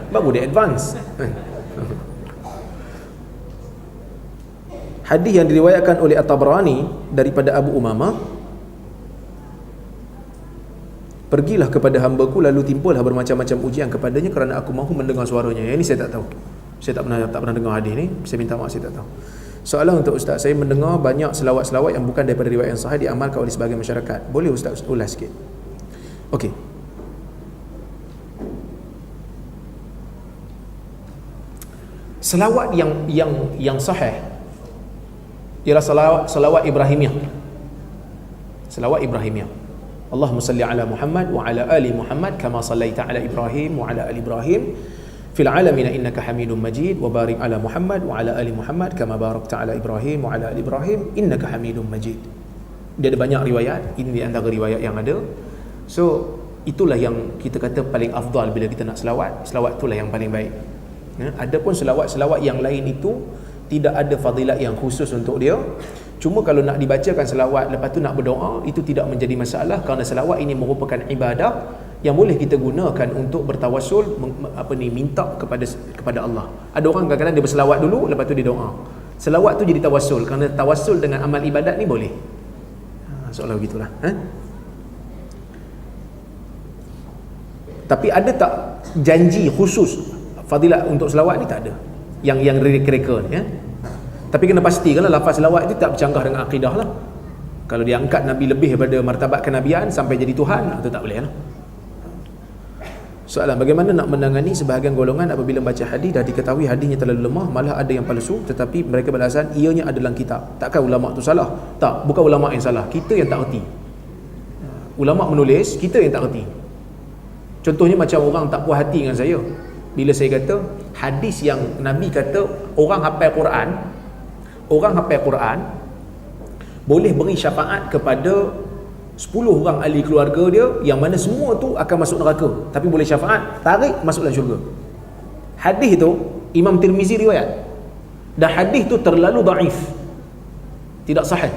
[SPEAKER 1] baru dia advance. hadis yang diriwayatkan oleh At-Tabrani daripada Abu Umamah, pergilah kepada hamba-Ku lalu timpulah bermacam-macam ujian kepadanya kerana aku mahu mendengar suaranya. Yang ini saya tak tahu. Saya tak pernah dengar hadis ni. Saya minta maaf, saya tak tahu. Soalan untuk Ustaz, saya mendengar banyak selawat-selawat yang bukan daripada riwayat yang sahih diamalkan oleh sebahagian masyarakat. Boleh Ustaz ulas sikit? Okey. Selawat yang sahih ialah selawat Ibrahimiyah. Selawat Ibrahimiyah. Allahumma salli ala Muhammad wa ala ali Muhammad kama sallaita ala Ibrahim wa ala ali Ibrahim fil alamin innaka Hamidum Majid wa barik ala Muhammad wa ala ali Muhammad kama barakta ala Ibrahim wa ala ali Ibrahim innaka Hamidum Majid. Dia ada banyak riwayat, ini di antara riwayat yang ada. So itulah yang kita kata paling afdal bila kita nak selawat. Selawat itulah yang paling baik. Adapun selawat-selawat yang lain itu tidak ada fadilat yang khusus untuk dia. Cuma kalau nak dibacakan selawat lepas tu nak berdoa, itu tidak menjadi masalah kerana selawat ini merupakan ibadah yang boleh kita gunakan untuk bertawassul, minta kepada Allah. Ada orang kadang-kadang dia berselawat dulu lepas tu dia doa. Selawat tu jadi tawassul kerana tawassul dengan amal ibadat ni boleh. Soalan begitulah. Tapi ada tak janji khusus fadilat untuk selawat ni? Tak ada. Yang reka-reka ni Tapi kena pastikanlah lafaz selawat itu tak bercanggah dengan akidah lah. Kalau dia angkat Nabi lebih daripada martabat kenabian sampai jadi Tuhan, itu tak boleh lah. Soalan, bagaimana nak menangani sebahagian golongan apabila baca hadis dah diketahui hadisnya terlalu lemah, malah ada yang palsu, tetapi mereka beralasan ianya ada dalam kitab. Takkan ulama' tu salah? Tak, bukan ulama' yang salah, kita yang tak erti. Ulama' menulis, kita yang tak erti. Contohnya macam orang tak puas hati dengan saya bila saya kata hadis yang Nabi kata orang hafal Quran boleh beri syafaat kepada 10 orang ahli keluarga dia yang mana semua tu akan masuk neraka, tapi boleh syafaat, tarik masuk dalam syurga. Hadis tu Imam Tirmizi riwayat, dan hadis tu terlalu daif, tidak sahih.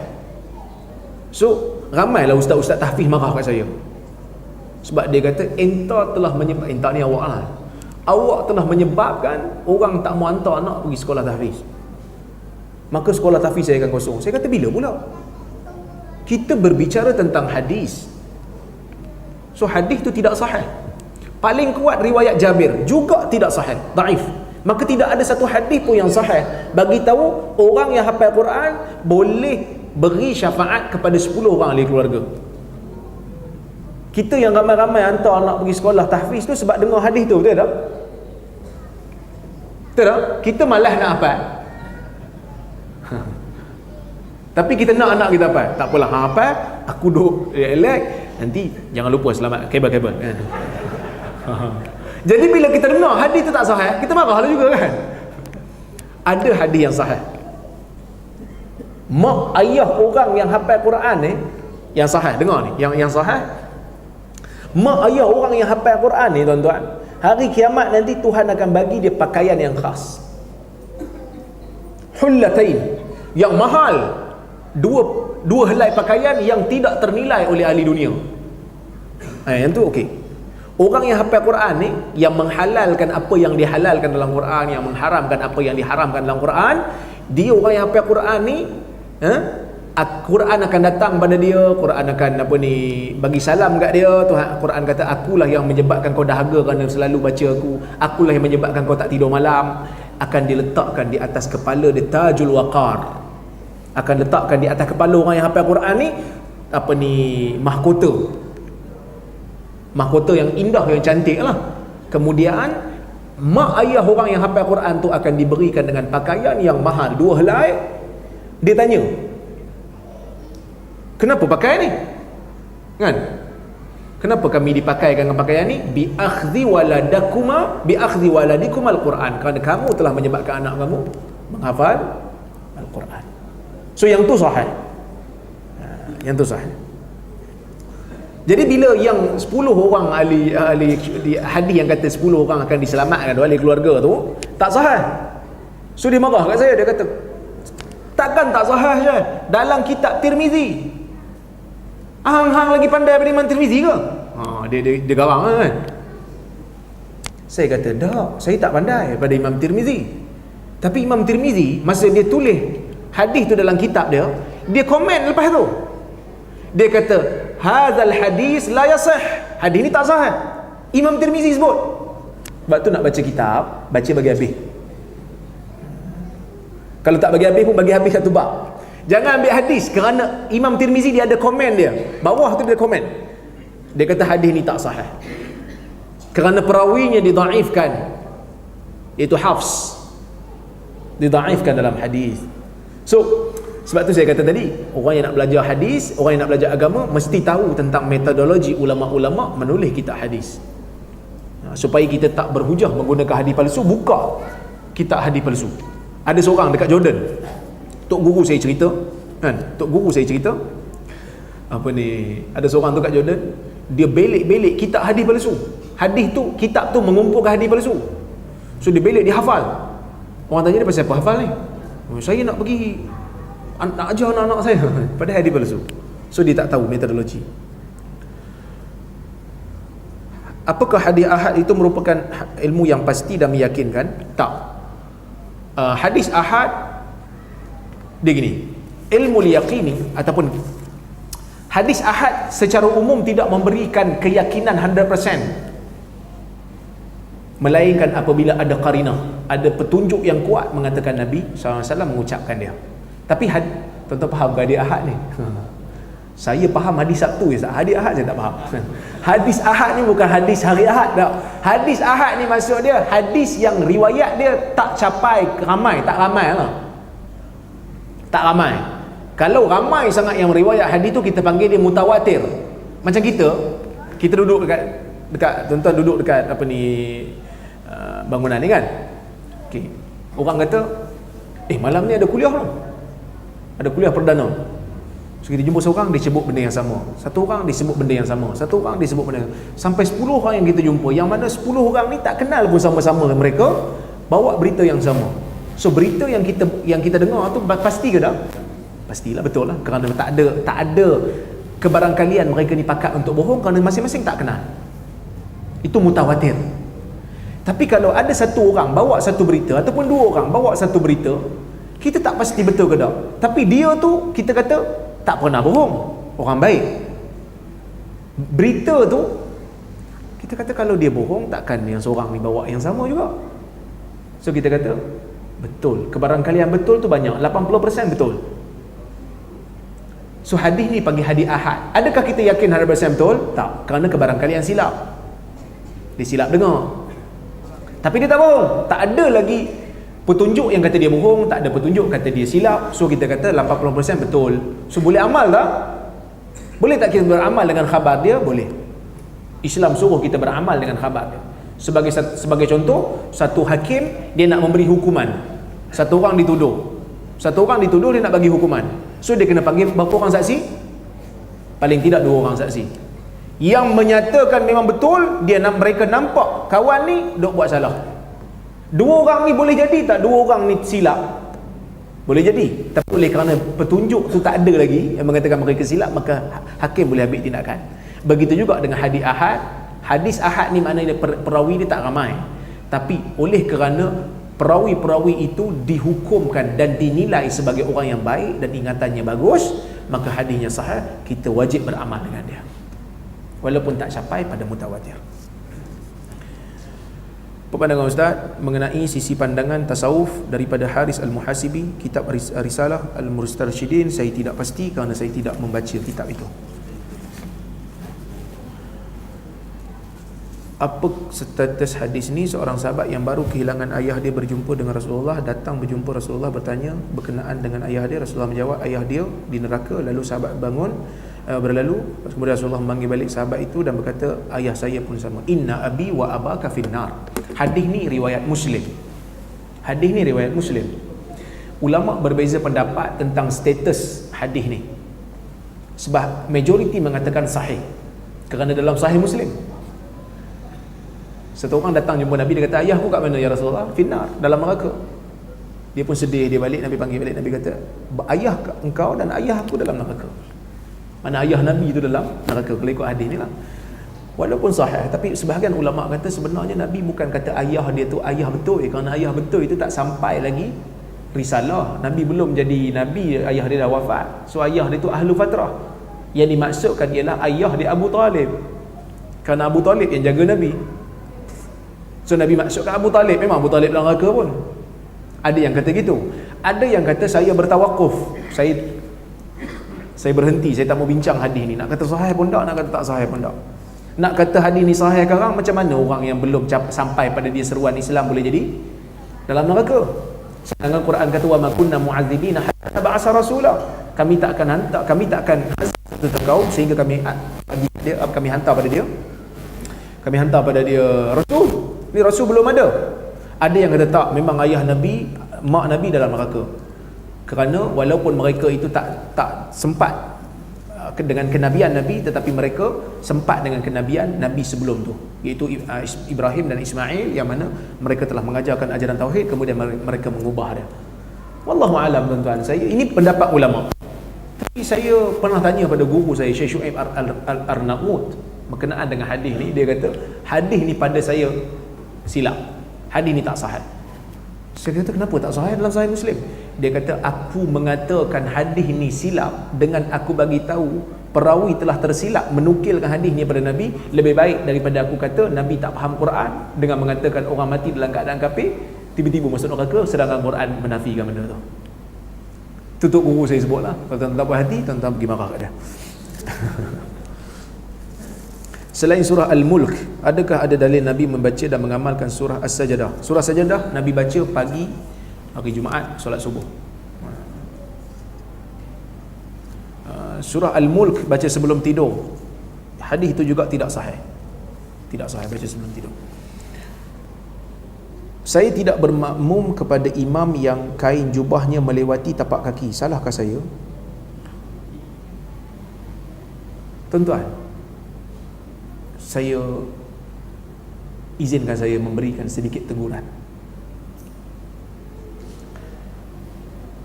[SPEAKER 1] So ramailah ustaz-ustaz tahfiz marah kat saya sebab dia kata entah telah menyebabkan, entah ni awak lah, awak telah menyebabkan orang tak mau hantar anak pergi sekolah tahfiz, maka sekolah tahfiz saya akan kosong. Saya kata bila pula? Kita berbicara tentang hadis. So hadis tu tidak sahih. Paling kuat riwayat Jabir juga tidak sahih, daif. Maka tidak ada satu hadis pun yang sahih bagi tahu orang yang hafal Quran boleh beri syafaat kepada 10 orang ahli keluarga. Kita yang ramai-ramai hantar anak pergi sekolah tahfiz tu sebab dengar hadis tu, betul tak? Betul tak? Kita malas nak hafal. Tapi kita nak anak kita hafal. Tak apalah, hafal, aku duk relax, nanti jangan lupa selamat kabel-kabel. Jadi bila kita dengar hadis tu tak sahih, kita marah juga kan? Ada hadis yang sahih. Mak ayah orang yang hafal Quran ni yang sahih, dengar ni, yang sahih. Mak ayah orang yang hafal Quran ni tuan-tuan, hari kiamat nanti Tuhan akan bagi dia pakaian yang khas. Hullatain, yang mahal. Dua helai pakaian yang tidak ternilai oleh ahli dunia. Yang tu okey. Orang yang hafal Quran ni, yang menghalalkan apa yang dihalalkan dalam Quran, yang mengharamkan apa yang diharamkan dalam Quran, dia orang yang hafal Quran ni, Quran akan datang pada dia, Quran akan bagi salam kat dia. Tuhan, Quran kata akulah yang menyebabkan kau dahaga kerana selalu baca akulah yang menyebabkan kau tak tidur malam. Akan diletakkan di atas kepala dia tajul waqar. Akan letakkan di atas kepala orang yang hafal Quran ni mahkota yang indah, yang cantik lah. Kemudian mak ayah orang yang hafal Quran tu akan diberikan dengan pakaian yang mahal, 2 helai. Dia tanya, kenapa pakai ni? Kan? Kenapa kami dipakaikan dengan pakaian ni? Bi akhdhi waladikum al-Quran. Kerana kamu telah menyebabkan anak kamu menghafal Al-Quran. So yang tu sahih. Yang tu sahih. Jadi bila yang 10 orang ahli hadis yang kata 10 orang akan diselamatkan ahli keluarga tu tak sahih. So dia marah kat saya, dia kata takkan tak sahih je dalam kitab Tirmizi. Hang lagi pandai daripada Imam Tirmizi ke? Dia garang kan. Saya kata tak, saya tak pandai daripada Imam Tirmizi. Tapi Imam Tirmizi masa dia tulis hadis tu dalam kitab dia, dia komen lepas tu. Dia kata, hadzal hadis la yasih. Hadis ni tak sahih. Imam Tirmizi sebut. Sebab tu nak baca kitab, baca bagi habis. Kalau tak bagi habis pun bagi habis satu bab. Jangan ambil hadis kerana Imam Tirmizi dia ada komen dia. Bawah tu dia komen. Dia kata hadis ni tak sahih. Kerana perawinya didaifkan. Iaitu Hafs. Didaifkan dalam hadis. So, sebab tu saya kata tadi, orang yang nak belajar hadis, orang yang nak belajar agama mesti tahu tentang metodologi ulama-ulama menulis kitab hadis. Supaya kita tak berhujah menggunakan hadis palsu, buka kitab hadis palsu. Ada seorang dekat Jordan, tok guru saya cerita, kan? Tok guru saya cerita, apa ni, ada seorang tu kat Jordan, dia belik-belik kitab hadis palsu. Hadis tu, kitab tu mengumpulkan hadis palsu. So dia belik, dia hafal. Orang tanya dia pasal apa hafal ni? Saya nak pergi nak ajar anak-anak saya pada hadis palsu. So dia tak tahu metodologi. Apakah hadis ahad itu merupakan ilmu yang pasti dan meyakinkan? Tak. Hadis ahad dia gini, ilmu yaqini ataupun hadis ahad secara umum tidak memberikan keyakinan 100%, melainkan apabila ada qarinah, ada petunjuk yang kuat mengatakan Nabi SAW mengucapkan dia. Tapi tuan-tuan faham ke hadis ahad ni? Saya faham hadis Sabtu je, hadis ahad saya tak faham. Hadis ahad ni bukan hadis hari ahad tak. Hadis ahad ni maksud dia hadis yang riwayat dia tak capai ramai, tak ramai lah. Tak ramai. Kalau ramai sangat yang riwayat hadis tu, kita panggil dia mutawatir. Macam kita duduk dekat tuan-tuan duduk dekat apa ni, bangunan ni kan. Okey. Orang kata, malam ni ada kuliah lah. Ada kuliah perdana. So kita jumpa seorang, dia sebut benda yang sama. Satu orang dia sebut benda yang sama. Satu orang dia sebut benda yang sama. Sampai 10 orang yang kita jumpa, yang mana 10 orang ni tak kenal pun sama-sama mereka bawa berita yang sama. So berita yang kita dengar tu pasti ke tak? Pastilah, betul lah. Kerana tak ada kebarangkalian mereka ni pakat untuk bohong kerana masing-masing tak kenal. Itu mutawatir. Tapi kalau ada satu orang bawa satu berita ataupun dua orang bawa satu berita, kita tak pasti betul ke tak. Tapi dia tu kita kata tak pernah bohong, orang baik. Berita tu kita kata kalau dia bohong, takkan yang seorang ni bawa yang sama juga. So kita kata betul, kebarangkalian betul tu banyak, 80% betul. So hadis ni panggil hadis ahad. Adakah kita yakin 100% betul? Tak, kerana kebarangkalian silap. Dia silap dengar. Tapi dia tak bohong. Tak ada lagi petunjuk yang kata dia bohong, tak ada petunjuk kata dia silap. So kita kata 80% betul. So boleh amal tak? Boleh tak kita beramal dengan khabar dia? Boleh. Islam suruh kita beramal dengan khabar dia. Sebagai contoh, satu hakim dia nak memberi hukuman. Satu orang dituduh, dia nak bagi hukuman. So dia kena panggil berapa orang saksi? Paling tidak 2 orang saksi. Yang menyatakan memang betul, mereka nampak kawan ni dok buat salah. 2 orang ni boleh jadi tak 2 orang ni silap? Boleh jadi. Tapi oleh kerana petunjuk tu tak ada lagi yang mengatakan mereka silap, maka hakim boleh ambil tindakan. Begitu juga dengan hadis ahad. Hadis ahad ni maknanya perawi dia tak ramai. Tapi oleh kerana perawi-perawi itu dihukumkan dan dinilai sebagai orang yang baik dan ingatannya bagus, maka hadisnya sahih, kita wajib beramal dengan dia. Walaupun tak capai pada mutawatir. Pandangan Ustaz mengenai sisi pandangan tasawuf daripada Haris Al-Muhasibi, kitab Risalah Al-Mustarsyidin, saya tidak pasti kerana saya tidak membaca kitab itu. Apa status hadis ni? Seorang sahabat yang baru kehilangan ayah dia berjumpa dengan Rasulullah, datang berjumpa Rasulullah, bertanya berkenaan dengan ayah dia. Rasulullah menjawab ayah dia di neraka. Lalu sahabat bangun berlalu, kemudian Rasulullah memanggil balik sahabat itu dan berkata, ayah saya pun sama. Inna abi wa abaka finnar. Hadis ni riwayat Muslim. Hadis ni riwayat Muslim. Ulama berbeza pendapat tentang status hadis ni. Sebab majoriti mengatakan sahih kerana dalam sahih Muslim. Satu orang datang jumpa Nabi, dia kata, ayahku kat mana ya Rasulullah? Finnar, dalam neraka. Dia pun sedih, dia balik, Nabi panggil balik. Nabi kata, ayah engkau dan ayah aku dalam neraka. Mana ayah Nabi itu dalam neraka, kalau ikut hadis ni lah. Walaupun sahih, tapi sebahagian ulama kata sebenarnya Nabi bukan kata ayah dia tu ayah betul, kerana ayah betul itu tak sampai lagi risalah. Nabi belum jadi nabi, ayah dia dah wafat. So ayah dia tu ahlu fatrah. Yang dimaksudkan ialah ayah dia Abu Talib, kerana Abu Talib yang jaga Nabi. So Nabi maksudkan Abu Talib. Memang Abu Talib dalam neraka pun. Ada yang kata gitu. Ada yang kata saya bertawakuf, saya berhenti, saya tak mau bincang hadis ni. Nak kata sahih pun tak, nak kata tak sahih pun tak. Nak kata hadis ni sahih sekarang, macam mana orang yang belum sampai pada dia seruan Islam boleh jadi dalam neraka? Sedangkan Quran kata wa ma kunna mu'adzibina hatta ba'asa rasula. Kami tak akan azab satu kaum sehingga kami hantar pada dia. Kami hantar pada dia rasul. Ni rasul belum ada. Ada yang kata tak, memang ayah Nabi, mak Nabi dalam neraka. Kerana walaupun mereka itu tak sempat dengan kenabian Nabi, tetapi mereka sempat dengan kenabian Nabi sebelum tu, iaitu Ibrahim dan Ismail, yang mana mereka telah mengajarkan ajaran tauhid, kemudian mereka mengubah dia. Wallahu alam tuan-tuan. Saya ini pendapat ulama. Tapi saya pernah tanya pada guru saya, Syekh Shu'aib Al-Arnaut, berkenaan dengan hadis ni. Dia kata hadis ni pada saya silap, hadis ni tak sahih. Saya kata kenapa tak sahih dalam Sahih Muslim? Dia kata aku mengatakan hadis ni silap dengan aku bagi tahu perawi telah tersilap menukilkan hadis ni pada Nabi, lebih baik daripada aku kata Nabi tak faham Quran dengan mengatakan orang mati dalam keadaan kafir tiba-tiba masuk neraka, sedangkan Quran menafikan benda tu. Tutup guru saya sebutlah. Kalau tuan-tuan tak puas hati, tuan-tuan pergi marah kat dia. Selain surah Al-Mulk, adakah ada dalil Nabi membaca dan mengamalkan surah As-Sajdah? Surah Sajdah Nabi baca pagi hari Jumaat solat subuh. Surah Al-Mulk baca sebelum tidur. Hadis itu juga tidak sahih. Tidak sahih baca sebelum tidur. Saya tidak bermakmum kepada imam yang kain jubahnya melewati tapak kaki. Salahkah saya? Tuan-tuan, saya izinkan saya memberikan sedikit teguran.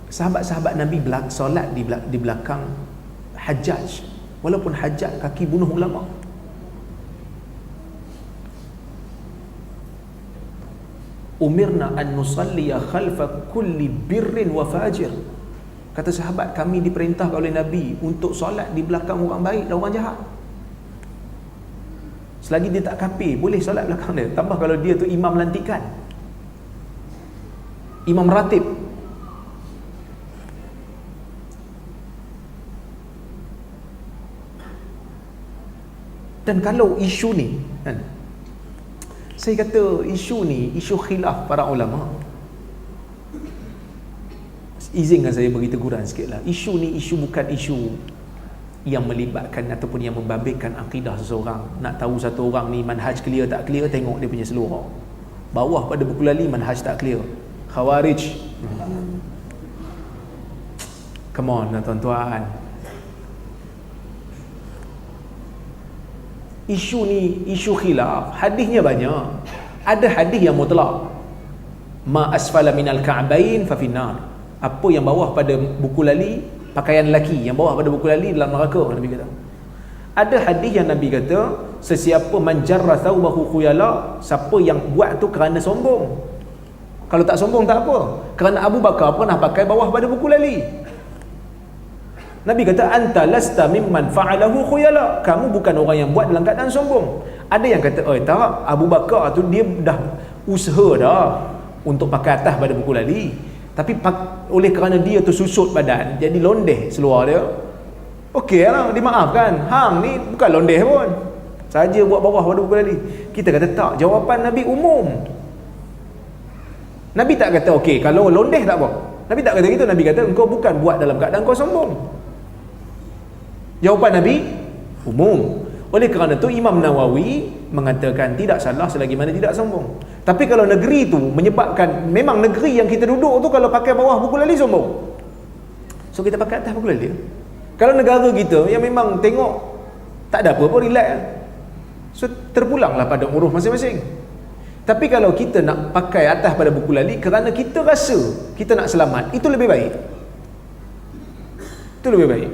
[SPEAKER 1] Sahabat-sahabat Nabi solat di belakang Hajjaj, walaupun Hajjaj kaki bunuh ulama. Umirna an nusalliya khalfa kulli birrin wa fajir. Kata sahabat, kami diperintahkan oleh Nabi untuk solat di belakang orang baik dan orang jahat. Selagi dia tak kafir, boleh solat belakang dia. Tambah kalau dia tu imam lantikan, imam ratib. Dan kalau isu ni kan, saya kata isu ni isu khilaf para ulama. Izinkan saya bagi teguran sikit lah. Isu ni isu bukan isu yang melibatkan ataupun yang membabitkan akidah seseorang. Nak tahu satu orang ni manhaj clear tak clear, tengok dia punya seluruh. Bawah pada buku lali manhaj tak clear, Khawarij. Come on lah tuan-tuan. Isu ni isu khilaf, hadisnya banyak. Ada hadis yang mutlak, ma asfala minal ka'bain fa finnar. Apa yang bawah pada buku lali, pakaian lelaki yang bawah pada buku lali dalam neraka, Nabi kata. Ada hadis yang Nabi kata, sesiapa manjarra thawbahu khuyala, siapa yang buat tu kerana sombong. Kalau tak sombong tak apa. Kerana Abu Bakar pernah pakai bawah pada buku lali. Nabi kata anta lasta mimman fa'alahu khuyala, kamu bukan orang yang buat dalam keadaan sombong. Ada yang kata tak, Abu Bakar tu dia dah usaha dah untuk pakai atas pada buku lali, tapi oleh kerana dia tu susut badan, jadi londeh seluar dia. Okey lah, dimaafkan. Hang ni bukan londeh pun, saja buat bawah pada buku lali. Kita kata tak, jawapan Nabi umum. Nabi tak kata okey kalau londeh tak apa. Nabi tak kata gitu. Nabi kata engkau bukan buat dalam keadaan kau sombong. Jawapan Nabi umum. Oleh kerana tu Imam Nawawi mengatakan tidak salah selagi mana tidak sombong. Tapi kalau negeri tu menyebabkan, memang negeri yang kita duduk tu kalau pakai bawah buku lali sombong, so kita pakai atas buku lali. Kalau negara kita yang memang tengok tak ada apa-apa, relax, so terpulanglah pada urus masing-masing. Tapi kalau kita nak pakai atas pada buku lali kerana kita rasa kita nak selamat, itu lebih baik. Itu lebih baik.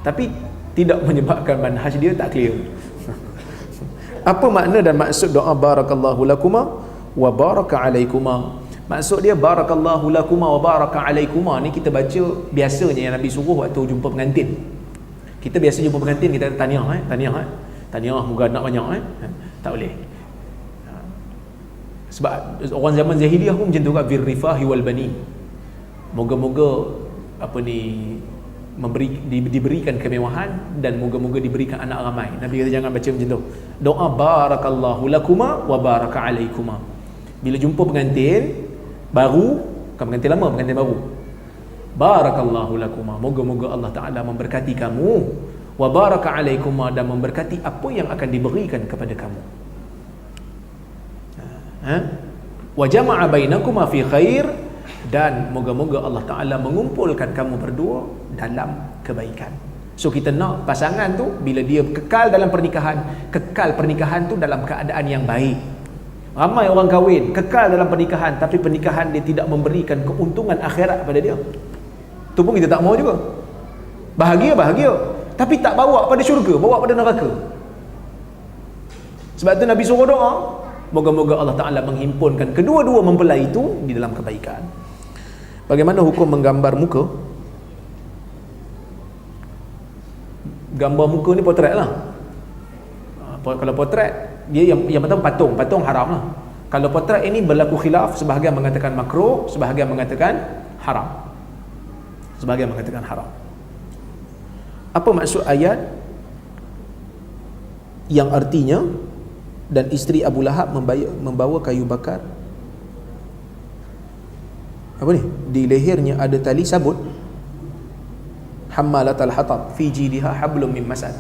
[SPEAKER 1] Tapi tidak menyebabkan manhaj dia tak clear. Apa makna dan maksud doa barakallahu lakuma wa baraka alaikuma? Maksud dia barakallahu lakuma wa baraka alaikuma ni kita baca biasanya yang Nabi suruh waktu jumpa pengantin. Kita biasa jumpa pengantin kita tahniah tahniah moga anak banyak tak boleh. Sebab orang zaman jahiliah pun macam tu kan, birrifahi wal bani. Moga-moga diberikan kemewahan dan moga-moga diberikan anak ramai. Nabi kata jangan baca macam tu. Doa barakallahu lakuma wa baraka alaikuma. Bila jumpa pengantin baru, bukan pengantin lama, pengantin baru, barakallahu lakuma, moga-moga Allah Ta'ala memberkati kamu, wa baraka alaikuma, dan memberkati apa yang akan diberikan kepada kamu, wa jama'a bainakuma fi khair, dan moga-moga Allah Ta'ala mengumpulkan kamu berdua dalam kebaikan. So kita nak pasangan tu bila dia kekal dalam pernikahan, kekal pernikahan tu dalam keadaan yang baik. Ramai orang kahwin kekal dalam pernikahan tapi pernikahan dia tidak memberikan keuntungan akhirat pada dia. Tu pun kita tak mau juga. Bahagia tapi tak bawa pada syurga, bawa pada neraka. Sebab tu Nabi suruh doa, moga-moga Allah Ta'ala menghimpunkan kedua-dua mempelai itu di dalam kebaikan. Bagaimana hukum menggambar muka? Gambar muka ni potret lah. Kalau potret dia yang pertama patung haram lah. Kalau potret ini berlaku khilaf, sebahagian mengatakan makruh, sebahagian mengatakan haram. Apa maksud ayat yang artinya dan isteri Abu Lahab membawa kayu bakar, apa ni, di lehernya ada tali sabut, hammalatal hatab fi jidha hablum min masad.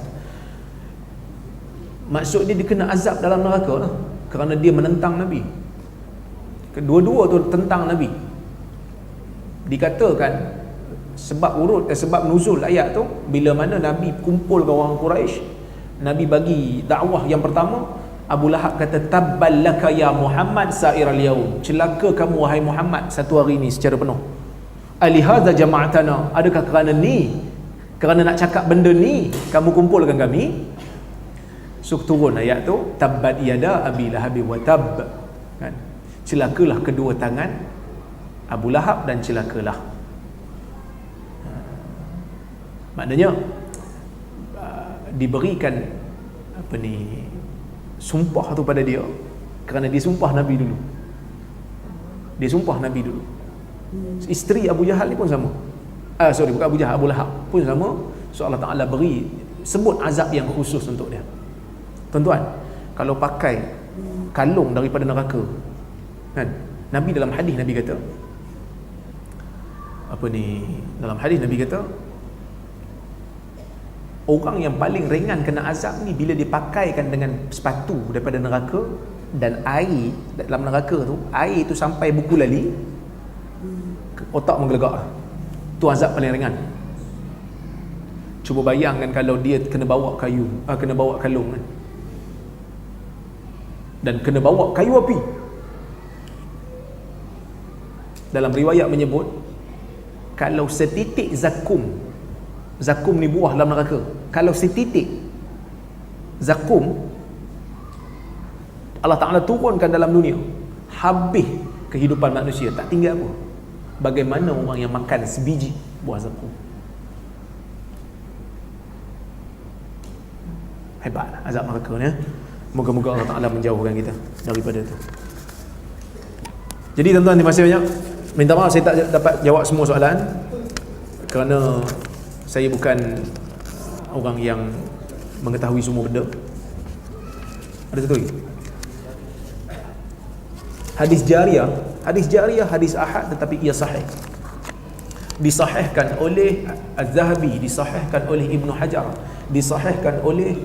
[SPEAKER 1] Maksud dia kena azab dalam neraka lah, kerana dia menentang Nabi. Kedua-dua tu tentang Nabi. Dikatakan sebab nuzul ayat tu, bila mana Nabi kumpul dengan orang Quraisy, Nabi bagi dakwah yang pertama, Abu Lahab kata tabbal laka ya Muhammad sa'iral yaum, celaka kamu wahai Muhammad satu hari ni secara penuh. Alihadza jama'atana, adakah kerana nak cakap benda ni kamu kumpulkan kami? So turun ayat tu, tabbat yada abi lahab wa tab, kan? Celakalah kedua tangan Abu Lahab dan celakalah. Maknanya diberikan sumpah tu pada dia kerana dia sumpah Nabi dulu. Isteri Abu Jahal ni pun sama. Bukan Abu Jahal, Abu Lahab pun sama. So Allah Ta'ala sebut azab yang khusus untuk dia. Tuan-tuan, kalau pakai kalung daripada neraka, kan? Nabi dalam hadis Nabi kata, dalam hadis Nabi kata, orang yang paling ringan kena azab ni bila dipakaikan dengan sepatu daripada neraka, dan air dalam neraka tu, air tu sampai buku lali, otak menggelegak. Tu azab paling ringan. Cuba bayangkan kalau dia kena bawa kalung kan, dan kena bawa kayu api. Dalam riwayat menyebut, kalau setitik zakum ni buah dalam neraka, kalau setitik zakum Allah Ta'ala turunkan dalam dunia, habis kehidupan manusia, tak tinggal apa. Bagaimana orang yang makan sebiji buah zakum? Hebat azab neraka ni. Moga-moga Allah Ta'ala menjauhkan kita daripada itu. Jadi tuan-tuan, terima kasih banyak. Minta maaf saya tak dapat jawab semua soalan, kerana saya bukan orang yang mengetahui semua benda. Ada satu lagi, hadis jariyah, hadis ahad tetapi ia sahih. Disahihkan oleh Az-Zahabi, disahihkan oleh Ibnu Hajar, disahihkan oleh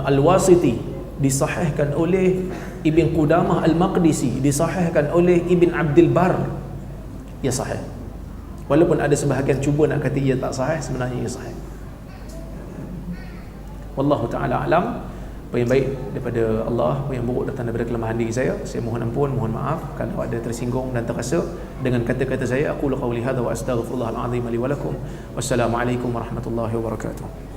[SPEAKER 1] Al-Wasiti, disahihkan oleh Ibn Qudamah Al-Maqdisi, disahihkan oleh Ibn Abdul Bar. Ia sahih. Walaupun ada sebahagian cuba nak kata ia tak sahih, sebenarnya ia sahih. Wallahu ta'ala alam. Apa yang baik daripada Allah, apa yang buruk datang daripada kelemahan diri saya mohon ampun, mohon maaf kalau ada tersinggung dan terasa dengan kata-kata saya. Aqulu qawli hadza wa astaghfirullahal azim li wa lakum. Wassalamualaikum warahmatullahi wabarakatuh.